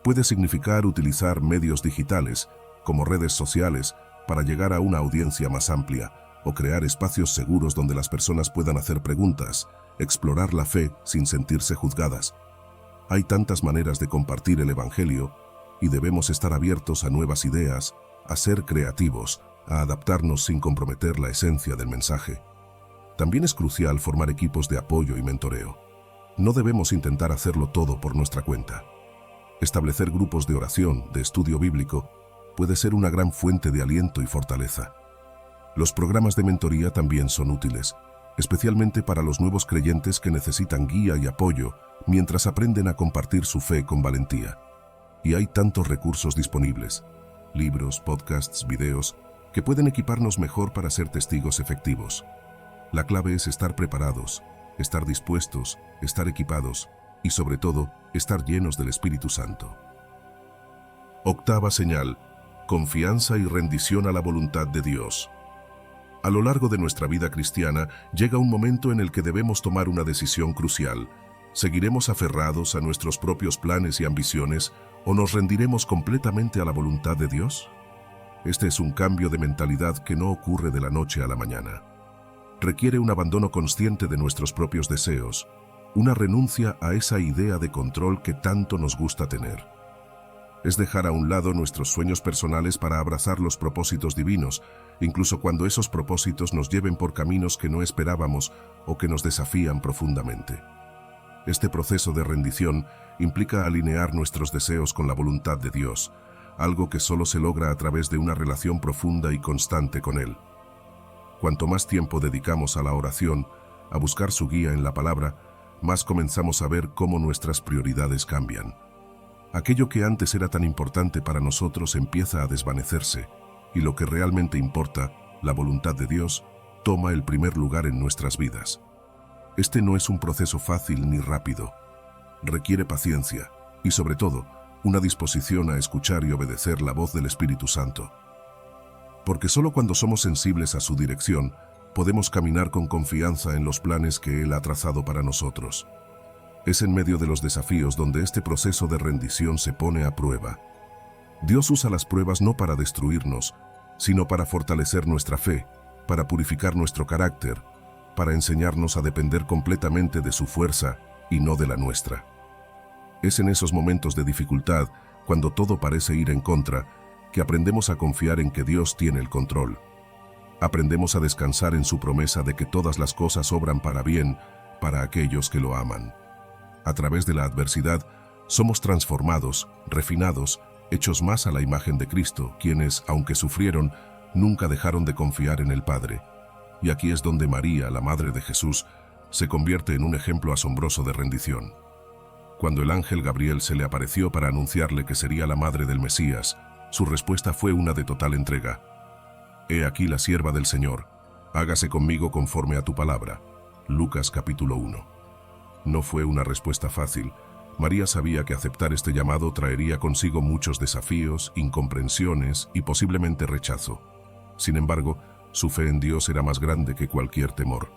Puede significar utilizar medios digitales, como redes sociales, para llegar a una audiencia más amplia, o crear espacios seguros donde las personas puedan hacer preguntas, explorar la fe sin sentirse juzgadas. Hay tantas maneras de compartir el Evangelio, y debemos estar abiertos a nuevas ideas, a ser creativos, a adaptarnos sin comprometer la esencia del mensaje. También es crucial formar equipos de apoyo y mentoreo. No debemos intentar hacerlo todo por nuestra cuenta. Establecer grupos de oración, de estudio bíblico, puede ser una gran fuente de aliento y fortaleza. Los programas de mentoría también son útiles, especialmente para los nuevos creyentes que necesitan guía y apoyo mientras aprenden a compartir su fe con valentía. Y hay tantos recursos disponibles, libros, podcasts, videos, que pueden equiparnos mejor para ser testigos efectivos. La clave es estar preparados, estar dispuestos, estar equipados y, sobre todo, estar llenos del Espíritu Santo. Octava señal: confianza y rendición a la voluntad de Dios. A lo largo de nuestra vida cristiana, llega un momento en el que debemos tomar una decisión crucial. ¿Seguiremos aferrados a nuestros propios planes y ambiciones o nos rendiremos completamente a la voluntad de Dios? Este es un cambio de mentalidad que no ocurre de la noche a la mañana. Requiere un abandono consciente de nuestros propios deseos, una renuncia a esa idea de control que tanto nos gusta tener. Es dejar a un lado nuestros sueños personales para abrazar los propósitos divinos, incluso cuando esos propósitos nos lleven por caminos que no esperábamos o que nos desafían profundamente. Este proceso de rendición implica alinear nuestros deseos con la voluntad de Dios, algo que solo se logra a través de una relación profunda y constante con Él. Cuanto más tiempo dedicamos a la oración, a buscar su guía en la palabra, más comenzamos a ver cómo nuestras prioridades cambian. Aquello que antes era tan importante para nosotros empieza a desvanecerse, y lo que realmente importa, la voluntad de Dios, toma el primer lugar en nuestras vidas. Este no es un proceso fácil ni rápido. Requiere paciencia y, sobre todo, una disposición a escuchar y obedecer la voz del Espíritu Santo. Porque solo cuando somos sensibles a su dirección, podemos caminar con confianza en los planes que Él ha trazado para nosotros. Es en medio de los desafíos donde este proceso de rendición se pone a prueba. Dios usa las pruebas no para destruirnos, sino para fortalecer nuestra fe, para purificar nuestro carácter, para enseñarnos a depender completamente de su fuerza y no de la nuestra. Es en esos momentos de dificultad, cuando todo parece ir en contra, que aprendemos a confiar en que Dios tiene el control. Aprendemos a descansar en su promesa de que todas las cosas obran para bien para aquellos que lo aman. A través de la adversidad, somos transformados, refinados, hechos más a la imagen de Cristo, quienes, aunque sufrieron, nunca dejaron de confiar en el Padre. Y aquí es donde María, la Madre de Jesús, se convierte en un ejemplo asombroso de rendición. Cuando el ángel Gabriel se le apareció para anunciarle que sería la madre del Mesías, su respuesta fue una de total entrega. «He aquí la sierva del Señor, hágase conmigo conforme a tu palabra». Lucas capítulo 1. No fue una respuesta fácil. María sabía que aceptar este llamado traería consigo muchos desafíos, incomprensiones y posiblemente rechazo. Sin embargo, su fe en Dios era más grande que cualquier temor.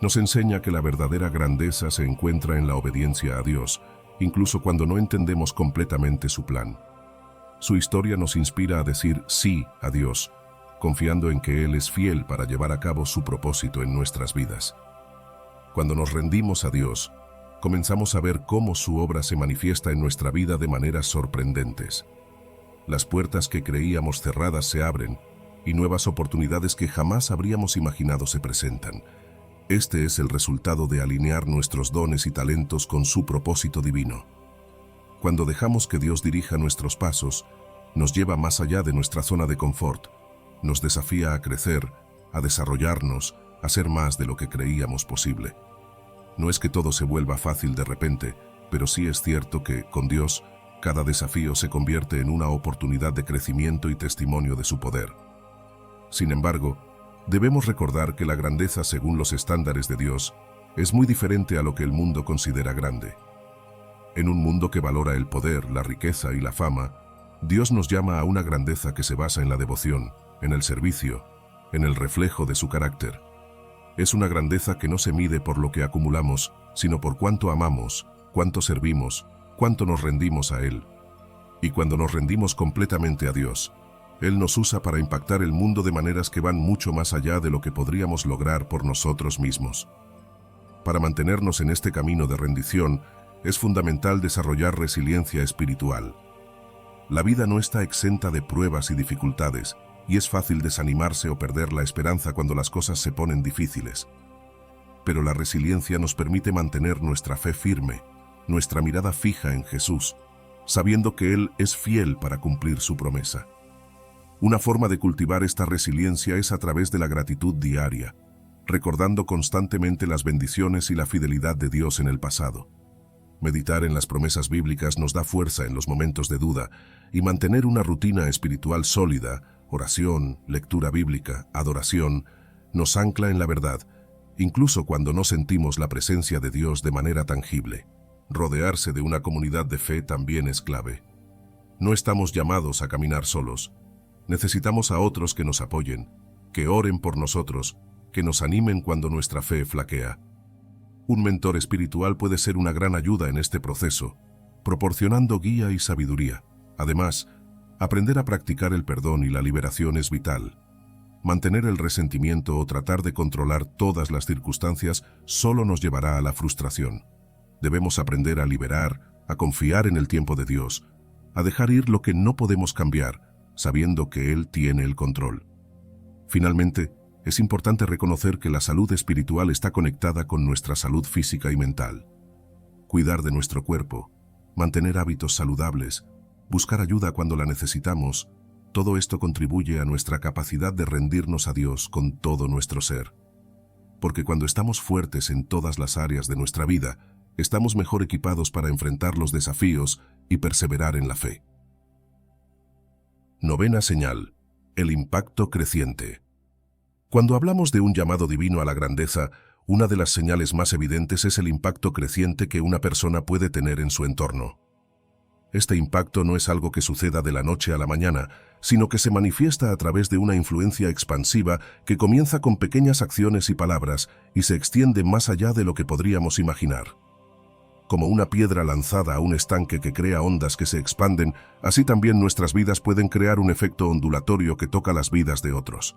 Nos enseña que la verdadera grandeza se encuentra en la obediencia a Dios, incluso cuando no entendemos completamente su plan. Su historia nos inspira a decir sí a Dios, confiando en que Él es fiel para llevar a cabo su propósito en nuestras vidas. Cuando nos rendimos a Dios, comenzamos a ver cómo su obra se manifiesta en nuestra vida de maneras sorprendentes. Las puertas que creíamos cerradas se abren y nuevas oportunidades que jamás habríamos imaginado se presentan. Este es el resultado de alinear nuestros dones y talentos con su propósito divino. Cuando dejamos que Dios dirija nuestros pasos, nos lleva más allá de nuestra zona de confort, nos desafía a crecer, a desarrollarnos, a ser más de lo que creíamos posible. No es que todo se vuelva fácil de repente, pero sí es cierto que, con Dios, cada desafío se convierte en una oportunidad de crecimiento y testimonio de su poder. Sin embargo, debemos recordar que la grandeza según los estándares de Dios es muy diferente a lo que el mundo considera grande. En un mundo que valora el poder, la riqueza y la fama, Dios nos llama a una grandeza que se basa en la devoción, en el servicio, en el reflejo de su carácter. Es una grandeza que no se mide por lo que acumulamos, sino por cuánto amamos, cuánto servimos, cuánto nos rendimos a Él. Y cuando nos rendimos completamente a Dios, Él nos usa para impactar el mundo de maneras que van mucho más allá de lo que podríamos lograr por nosotros mismos. Para mantenernos en este camino de rendición, es fundamental desarrollar resiliencia espiritual. La vida no está exenta de pruebas y dificultades, y es fácil desanimarse o perder la esperanza cuando las cosas se ponen difíciles. Pero la resiliencia nos permite mantener nuestra fe firme, nuestra mirada fija en Jesús, sabiendo que Él es fiel para cumplir su promesa. Una forma de cultivar esta resiliencia es a través de la gratitud diaria, recordando constantemente las bendiciones y la fidelidad de Dios en el pasado. Meditar en las promesas bíblicas nos da fuerza en los momentos de duda y mantener una rutina espiritual sólida, oración, lectura bíblica, adoración, nos ancla en la verdad, incluso cuando no sentimos la presencia de Dios de manera tangible. Rodearse de una comunidad de fe también es clave. No estamos llamados a caminar solos. Necesitamos a otros que nos apoyen, que oren por nosotros, que nos animen cuando nuestra fe flaquea. Un mentor espiritual puede ser una gran ayuda en este proceso, proporcionando guía y sabiduría. Además, aprender a practicar el perdón y la liberación es vital. Mantener el resentimiento o tratar de controlar todas las circunstancias solo nos llevará a la frustración. Debemos aprender a liberar, a confiar en el tiempo de Dios, a dejar ir lo que no podemos cambiar, sabiendo que Él tiene el control. Finalmente, es importante reconocer que la salud espiritual está conectada con nuestra salud física y mental. Cuidar de nuestro cuerpo, mantener hábitos saludables, buscar ayuda cuando la necesitamos, todo esto contribuye a nuestra capacidad de rendirnos a Dios con todo nuestro ser. Porque cuando estamos fuertes en todas las áreas de nuestra vida, estamos mejor equipados para enfrentar los desafíos y perseverar en la fe. Novena señal: el impacto creciente. Cuando hablamos de un llamado divino a la grandeza, una de las señales más evidentes es el impacto creciente que una persona puede tener en su entorno. Este impacto no es algo que suceda de la noche a la mañana, sino que se manifiesta a través de una influencia expansiva que comienza con pequeñas acciones y palabras y se extiende más allá de lo que podríamos imaginar. Como una piedra lanzada a un estanque que crea ondas que se expanden, así también nuestras vidas pueden crear un efecto ondulatorio que toca las vidas de otros.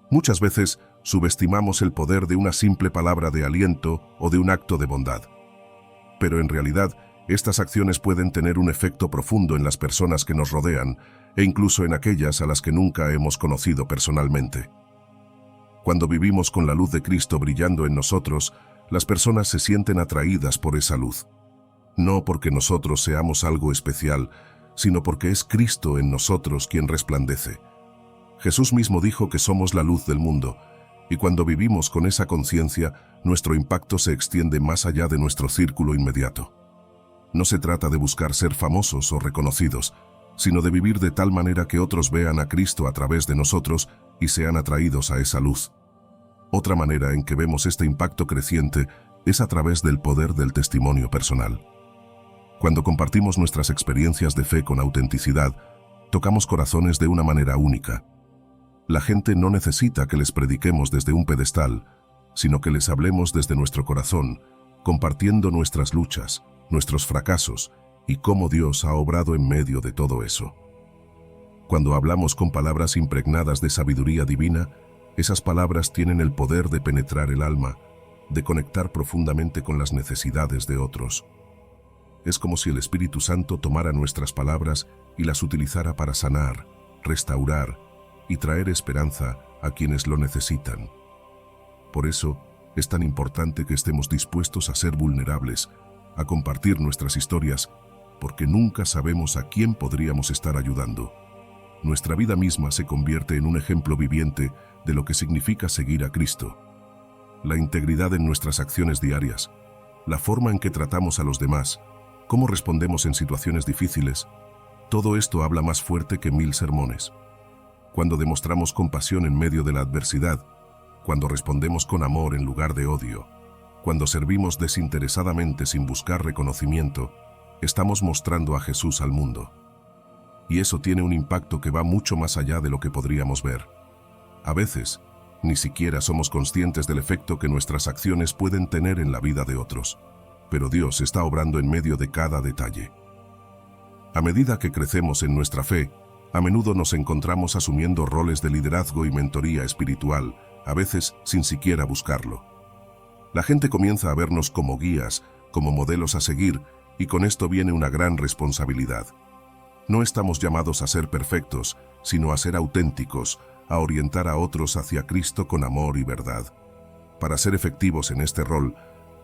Muchas veces subestimamos el poder de una simple palabra de aliento o de un acto de bondad. Pero en realidad, estas acciones pueden tener un efecto profundo en las personas que nos rodean e incluso en aquellas a las que nunca hemos conocido personalmente. Cuando vivimos con la luz de Cristo brillando en nosotros, las personas se sienten atraídas por esa luz. No porque nosotros seamos algo especial, sino porque es Cristo en nosotros quien resplandece. Jesús mismo dijo que somos la luz del mundo, y cuando vivimos con esa conciencia, nuestro impacto se extiende más allá de nuestro círculo inmediato. No se trata de buscar ser famosos o reconocidos, sino de vivir de tal manera que otros vean a Cristo a través de nosotros y sean atraídos a esa luz. Otra manera en que vemos este impacto creciente es a través del poder del testimonio personal. Cuando compartimos nuestras experiencias de fe con autenticidad, tocamos corazones de una manera única. La gente no necesita que les prediquemos desde un pedestal, sino que les hablemos desde nuestro corazón, compartiendo nuestras luchas, nuestros fracasos y cómo Dios ha obrado en medio de todo eso. Cuando hablamos con palabras impregnadas de sabiduría divina, esas palabras tienen el poder de penetrar el alma, de conectar profundamente con las necesidades de otros. Es como si el Espíritu Santo tomara nuestras palabras y las utilizara para sanar, restaurar y traer esperanza a quienes lo necesitan. Por eso, es tan importante que estemos dispuestos a ser vulnerables, a compartir nuestras historias, porque nunca sabemos a quién podríamos estar ayudando. Nuestra vida misma se convierte en un ejemplo viviente de lo que significa seguir a Cristo. La integridad en nuestras acciones diarias, la forma en que tratamos a los demás, cómo respondemos en situaciones difíciles, todo esto habla más fuerte que 1000 sermones. Cuando demostramos compasión en medio de la adversidad, cuando respondemos con amor en lugar de odio, cuando servimos desinteresadamente sin buscar reconocimiento, estamos mostrando a Jesús al mundo. Y eso tiene un impacto que va mucho más allá de lo que podríamos ver. A veces, ni siquiera somos conscientes del efecto que nuestras acciones pueden tener en la vida de otros, pero Dios está obrando en medio de cada detalle. A medida que crecemos en nuestra fe, a menudo nos encontramos asumiendo roles de liderazgo y mentoría espiritual, a veces sin siquiera buscarlo. La gente comienza a vernos como guías, como modelos a seguir, y con esto viene una gran responsabilidad. No estamos llamados a ser perfectos, sino a ser auténticos, a orientar a otros hacia Cristo con amor y verdad. Para ser efectivos en este rol,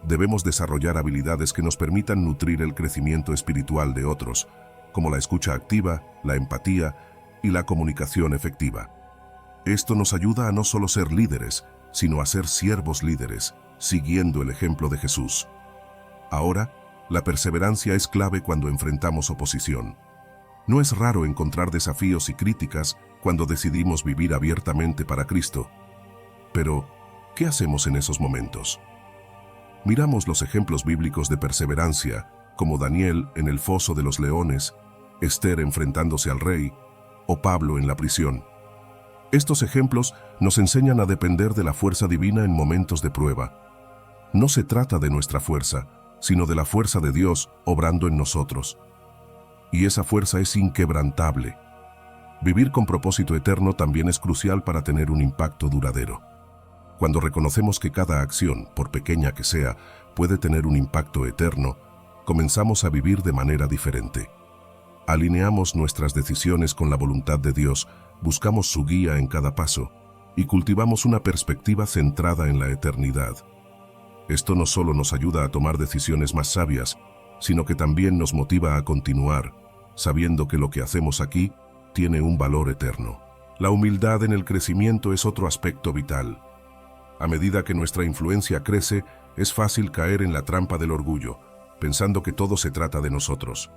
debemos desarrollar habilidades que nos permitan nutrir el crecimiento espiritual de otros, como la escucha activa, la empatía y la comunicación efectiva. Esto nos ayuda a no solo ser líderes, sino a ser siervos líderes, siguiendo el ejemplo de Jesús. Ahora, la perseverancia es clave cuando enfrentamos oposición. No es raro encontrar desafíos y críticas cuando decidimos vivir abiertamente para Cristo. Pero, ¿qué hacemos en esos momentos? Miramos los ejemplos bíblicos de perseverancia, como Daniel en el foso de los leones, Esther enfrentándose al rey, o Pablo en la prisión. Estos ejemplos nos enseñan a depender de la fuerza divina en momentos de prueba. No se trata de nuestra fuerza, sino de la fuerza de Dios obrando en nosotros. Y esa fuerza es inquebrantable. Vivir con propósito eterno también es crucial para tener un impacto duradero. Cuando reconocemos que cada acción, por pequeña que sea, puede tener un impacto eterno, comenzamos a vivir de manera diferente. Alineamos nuestras decisiones con la voluntad de Dios, buscamos su guía en cada paso y cultivamos una perspectiva centrada en la eternidad. Esto no solo nos ayuda a tomar decisiones más sabias, sino que también nos motiva a continuar, sabiendo que lo que hacemos aquí tiene un valor eterno. La humildad en el crecimiento es otro aspecto vital. A medida que nuestra influencia crece, es fácil caer en la trampa del orgullo, pensando que todo se trata de nosotros.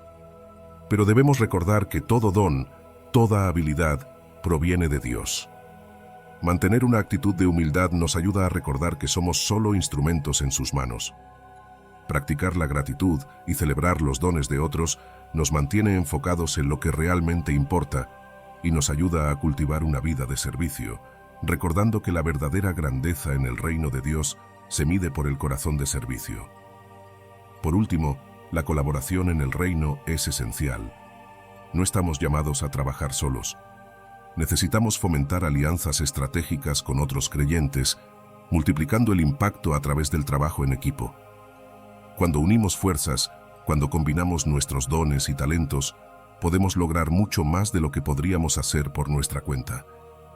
Pero debemos recordar que todo don, toda habilidad, proviene de Dios. Mantener una actitud de humildad nos ayuda a recordar que somos solo instrumentos en sus manos. Practicar la gratitud y celebrar los dones de otros nos mantiene enfocados en lo que realmente importa y nos ayuda a cultivar una vida de servicio, recordando que la verdadera grandeza en el reino de Dios se mide por el corazón de servicio. Por último, la colaboración en el reino es esencial. No estamos llamados a trabajar solos. Necesitamos fomentar alianzas estratégicas con otros creyentes, multiplicando el impacto a través del trabajo en equipo. Cuando unimos fuerzas, cuando combinamos nuestros dones y talentos, podemos lograr mucho más de lo que podríamos hacer por nuestra cuenta.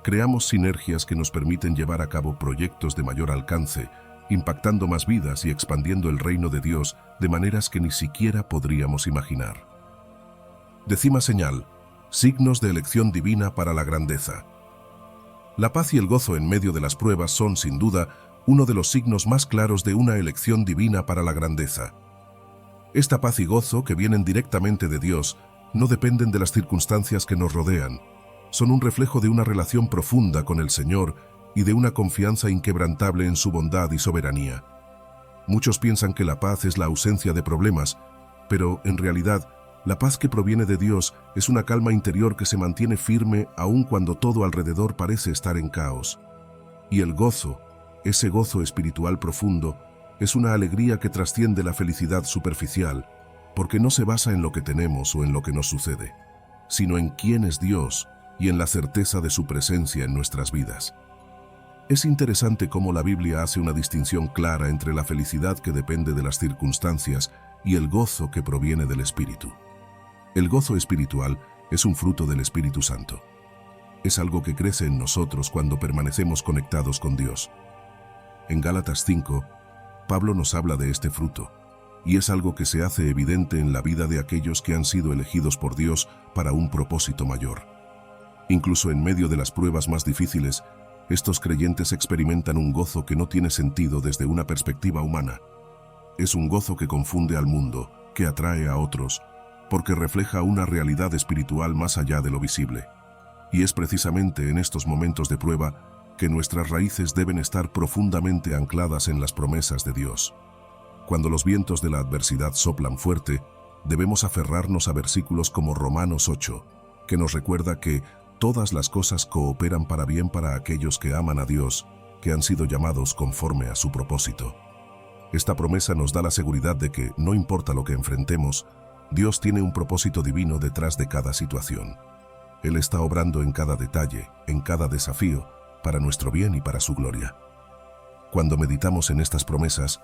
Creamos sinergias que nos permiten llevar a cabo proyectos de mayor alcance, impactando más vidas y expandiendo el reino de Dios de maneras que ni siquiera podríamos imaginar. 10ª señal: signos de elección divina para la grandeza. La paz y el gozo en medio de las pruebas son, sin duda, uno de los signos más claros de una elección divina para la grandeza. Esta paz y gozo, que vienen directamente de Dios, no dependen de las circunstancias que nos rodean. Son un reflejo de una relación profunda con el Señor y de una confianza inquebrantable en su bondad y soberanía. Muchos piensan que la paz es la ausencia de problemas, pero, en realidad, la paz que proviene de Dios es una calma interior que se mantiene firme aun cuando todo alrededor parece estar en caos. Y el gozo, ese gozo espiritual profundo, es una alegría que trasciende la felicidad superficial, porque no se basa en lo que tenemos o en lo que nos sucede, sino en quién es Dios y en la certeza de su presencia en nuestras vidas. Es interesante cómo la Biblia hace una distinción clara entre la felicidad que depende de las circunstancias y el gozo que proviene del Espíritu. El gozo espiritual es un fruto del Espíritu Santo. Es algo que crece en nosotros cuando permanecemos conectados con Dios. En Gálatas 5, Pablo nos habla de este fruto, y es algo que se hace evidente en la vida de aquellos que han sido elegidos por Dios para un propósito mayor. Incluso en medio de las pruebas más difíciles, estos creyentes experimentan un gozo que no tiene sentido desde una perspectiva humana. Es un gozo que confunde al mundo, que atrae a otros, porque refleja una realidad espiritual más allá de lo visible. Y es precisamente en estos momentos de prueba que nuestras raíces deben estar profundamente ancladas en las promesas de Dios. Cuando los vientos de la adversidad soplan fuerte, debemos aferrarnos a versículos como Romanos 8, que nos recuerda que todas las cosas cooperan para bien para aquellos que aman a Dios, que han sido llamados conforme a su propósito. Esta promesa nos da la seguridad de que, no importa lo que enfrentemos, Dios tiene un propósito divino detrás de cada situación. Él está obrando en cada detalle, en cada desafío, para nuestro bien y para su gloria. Cuando meditamos en estas promesas,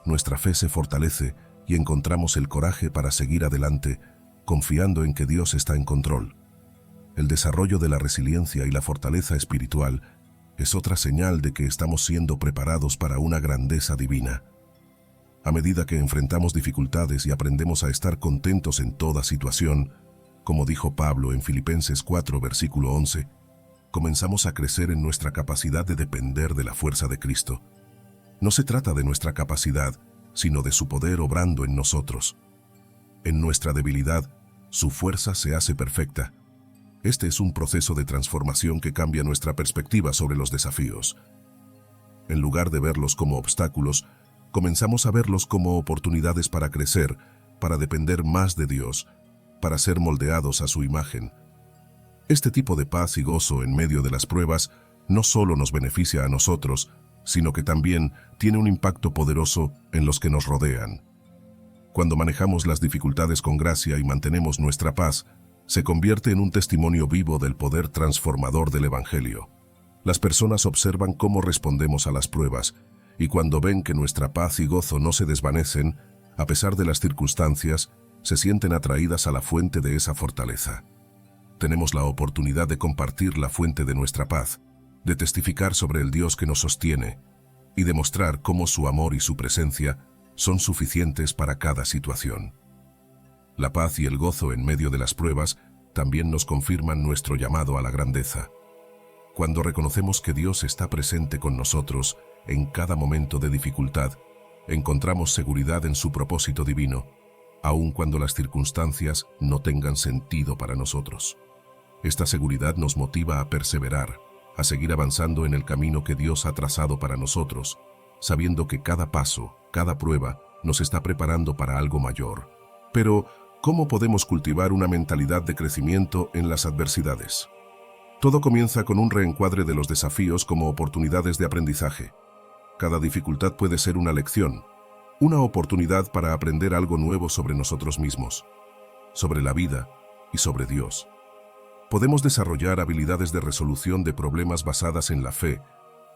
nuestra fe se fortalece y encontramos el coraje para seguir adelante, confiando en que Dios está en control. El desarrollo de la resiliencia y la fortaleza espiritual es otra señal de que estamos siendo preparados para una grandeza divina. A medida que enfrentamos dificultades y aprendemos a estar contentos en toda situación, como dijo Pablo en Filipenses 4, versículo 11, comenzamos a crecer en nuestra capacidad de depender de la fuerza de Cristo. No se trata de nuestra capacidad, sino de su poder obrando en nosotros. En nuestra debilidad, su fuerza se hace perfecta. Este es un proceso de transformación que cambia nuestra perspectiva sobre los desafíos. En lugar de verlos como obstáculos, comenzamos a verlos como oportunidades para crecer, para depender más de Dios, para ser moldeados a su imagen. Este tipo de paz y gozo en medio de las pruebas no solo nos beneficia a nosotros, sino que también tiene un impacto poderoso en los que nos rodean. Cuando manejamos las dificultades con gracia y mantenemos nuestra paz, se convierte en un testimonio vivo del poder transformador del Evangelio. Las personas observan cómo respondemos a las pruebas, y cuando ven que nuestra paz y gozo no se desvanecen, a pesar de las circunstancias, se sienten atraídas a la fuente de esa fortaleza. Tenemos la oportunidad de compartir la fuente de nuestra paz, de testificar sobre el Dios que nos sostiene y demostrar cómo su amor y su presencia son suficientes para cada situación. La paz y el gozo en medio de las pruebas también nos confirman nuestro llamado a la grandeza. Cuando reconocemos que Dios está presente con nosotros en cada momento de dificultad, encontramos seguridad en su propósito divino, aun cuando las circunstancias no tengan sentido para nosotros. Esta seguridad nos motiva a perseverar, a seguir avanzando en el camino que Dios ha trazado para nosotros, sabiendo que cada paso, cada prueba, nos está preparando para algo mayor. Pero, ¿cómo podemos cultivar una mentalidad de crecimiento en las adversidades? Todo comienza con un reencuadre de los desafíos como oportunidades de aprendizaje. Cada dificultad puede ser una lección, una oportunidad para aprender algo nuevo sobre nosotros mismos, sobre la vida y sobre Dios. Podemos desarrollar habilidades de resolución de problemas basadas en la fe,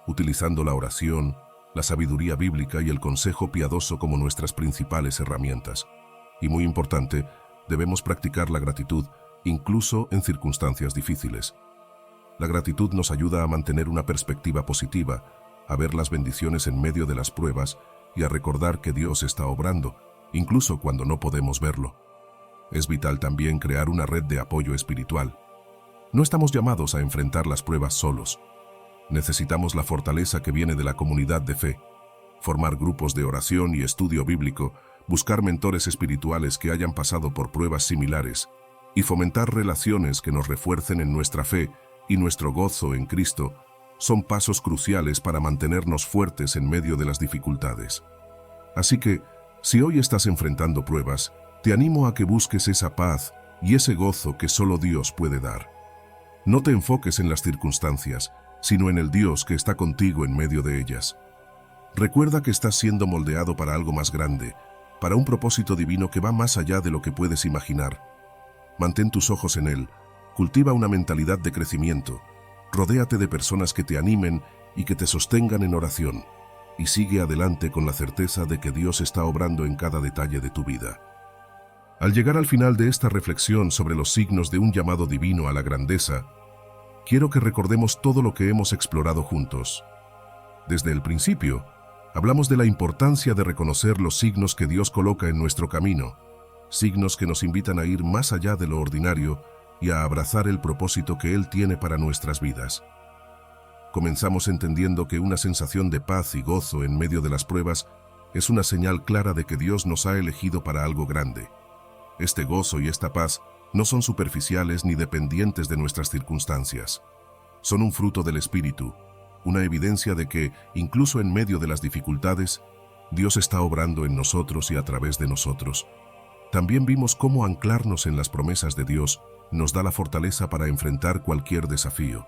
utilizando la oración, la sabiduría bíblica y el consejo piadoso como nuestras principales herramientas. Y muy importante, debemos practicar la gratitud, incluso en circunstancias difíciles. La gratitud nos ayuda a mantener una perspectiva positiva, a ver las bendiciones en medio de las pruebas y a recordar que Dios está obrando, incluso cuando no podemos verlo. Es vital también crear una red de apoyo espiritual. No estamos llamados a enfrentar las pruebas solos. Necesitamos la fortaleza que viene de la comunidad de fe, formar grupos de oración y estudio bíblico, buscar mentores espirituales que hayan pasado por pruebas similares y fomentar relaciones que nos refuercen en nuestra fe y nuestro gozo en Cristo son pasos cruciales para mantenernos fuertes en medio de las dificultades. Así que, si hoy estás enfrentando pruebas, te animo a que busques esa paz y ese gozo que solo Dios puede dar. No te enfoques en las circunstancias, sino en el Dios que está contigo en medio de ellas. Recuerda que estás siendo moldeado para algo más grande, para un propósito divino que va más allá de lo que puedes imaginar. Mantén tus ojos en Él, Cultiva una mentalidad de crecimiento. Rodéate de personas que te animen y que te sostengan en oración. Y sigue adelante con la certeza de que Dios está obrando en cada detalle de tu vida. Al llegar al final de esta reflexión sobre los signos de un llamado divino a la grandeza, quiero que recordemos todo lo que hemos explorado juntos. Desde el principio, hablamos de la importancia de reconocer los signos que Dios coloca en nuestro camino, signos que nos invitan a ir más allá de lo ordinario y a abrazar el propósito que Él tiene para nuestras vidas. Comenzamos entendiendo que una sensación de paz y gozo en medio de las pruebas es una señal clara de que Dios nos ha elegido para algo grande. Este gozo y esta paz no son superficiales ni dependientes de nuestras circunstancias. Son un fruto del Espíritu, una evidencia de que, incluso en medio de las dificultades, Dios está obrando en nosotros y a través de nosotros. También vimos cómo anclarnos en las promesas de Dios nos da la fortaleza para enfrentar cualquier desafío.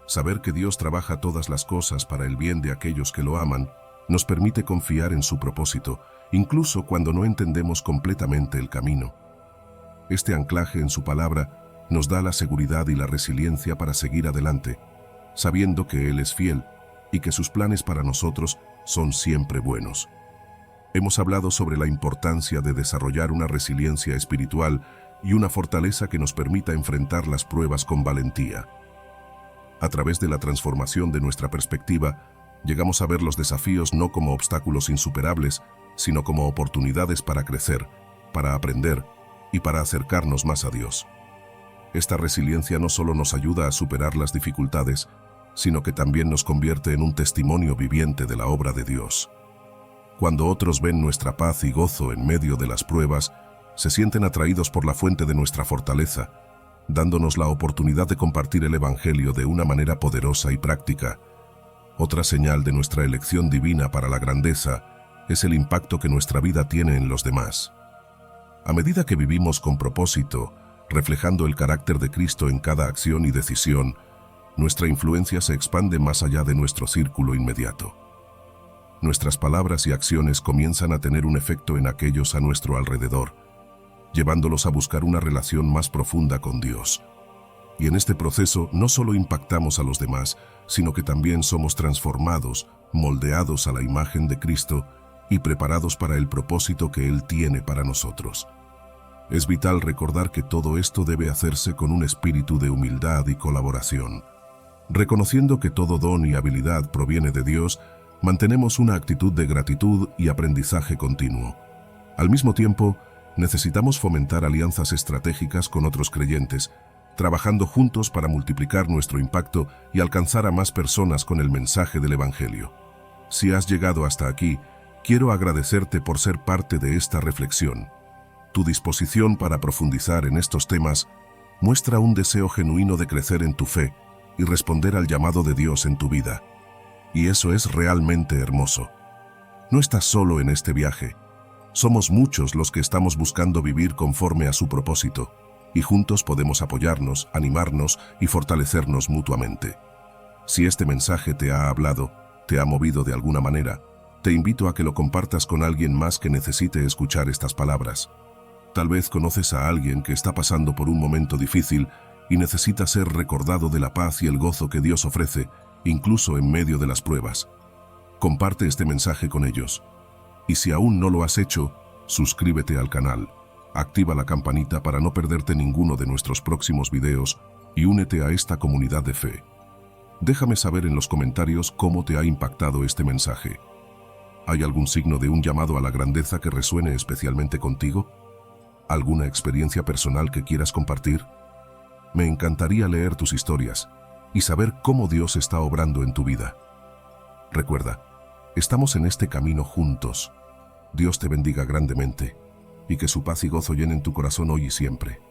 Saber que Dios trabaja todas las cosas para el bien de aquellos que lo aman nos permite confiar en su propósito, incluso cuando no entendemos completamente el camino. Este anclaje en su palabra nos da la seguridad y la resiliencia para seguir adelante, sabiendo que Él es fiel y que sus planes para nosotros son siempre buenos. Hemos hablado sobre la importancia de desarrollar una resiliencia espiritual y una fortaleza que nos permita enfrentar las pruebas con valentía. A través de la transformación de nuestra perspectiva, llegamos a ver los desafíos no como obstáculos insuperables, sino como oportunidades para crecer, para aprender y para acercarnos más a Dios. Esta resiliencia no solo nos ayuda a superar las dificultades, sino que también nos convierte en un testimonio viviente de la obra de Dios. Cuando otros ven nuestra paz y gozo en medio de las pruebas, se sienten atraídos por la fuente de nuestra fortaleza, dándonos la oportunidad de compartir el Evangelio de una manera poderosa y práctica. Otra señal de nuestra elección divina para la grandeza es el impacto que nuestra vida tiene en los demás. A medida que vivimos con propósito, reflejando el carácter de Cristo en cada acción y decisión, nuestra influencia se expande más allá de nuestro círculo inmediato. Nuestras palabras y acciones comienzan a tener un efecto en aquellos a nuestro alrededor, llevándolos a buscar una relación más profunda con Dios. Y en este proceso no solo impactamos a los demás, sino que también somos transformados, moldeados a la imagen de Cristo y preparados para el propósito que Él tiene para nosotros. Es vital recordar que todo esto debe hacerse con un espíritu de humildad y colaboración. Reconociendo que todo don y habilidad proviene de Dios, mantenemos una actitud de gratitud y aprendizaje continuo. Al mismo tiempo, necesitamos fomentar alianzas estratégicas con otros creyentes, trabajando juntos para multiplicar nuestro impacto y alcanzar a más personas con el mensaje del Evangelio. Si has llegado hasta aquí, quiero agradecerte por ser parte de esta reflexión. Tu disposición para profundizar en estos temas muestra un deseo genuino de crecer en tu fe y responder al llamado de Dios en tu vida. Y eso es realmente hermoso. No estás solo en este viaje. Somos muchos los que estamos buscando vivir conforme a su propósito, y juntos podemos apoyarnos, animarnos y fortalecernos mutuamente. Si este mensaje te ha hablado, te ha movido de alguna manera, te invito a que lo compartas con alguien más que necesite escuchar estas palabras. Tal vez conoces a alguien que está pasando por un momento difícil y necesita ser recordado de la paz y el gozo que Dios ofrece, incluso en medio de las pruebas. Comparte este mensaje con ellos. Y si aún no lo has hecho, suscríbete al canal, activa la campanita para no perderte ninguno de nuestros próximos videos y únete a esta comunidad de fe. Déjame saber en los comentarios cómo te ha impactado este mensaje. ¿Hay algún signo de un llamado a la grandeza que resuene especialmente contigo? ¿Alguna experiencia personal que quieras compartir? Me encantaría leer tus historias y saber cómo Dios está obrando en tu vida. Recuerda, estamos en este camino juntos. Dios te bendiga grandemente y que su paz y gozo llenen tu corazón hoy y siempre.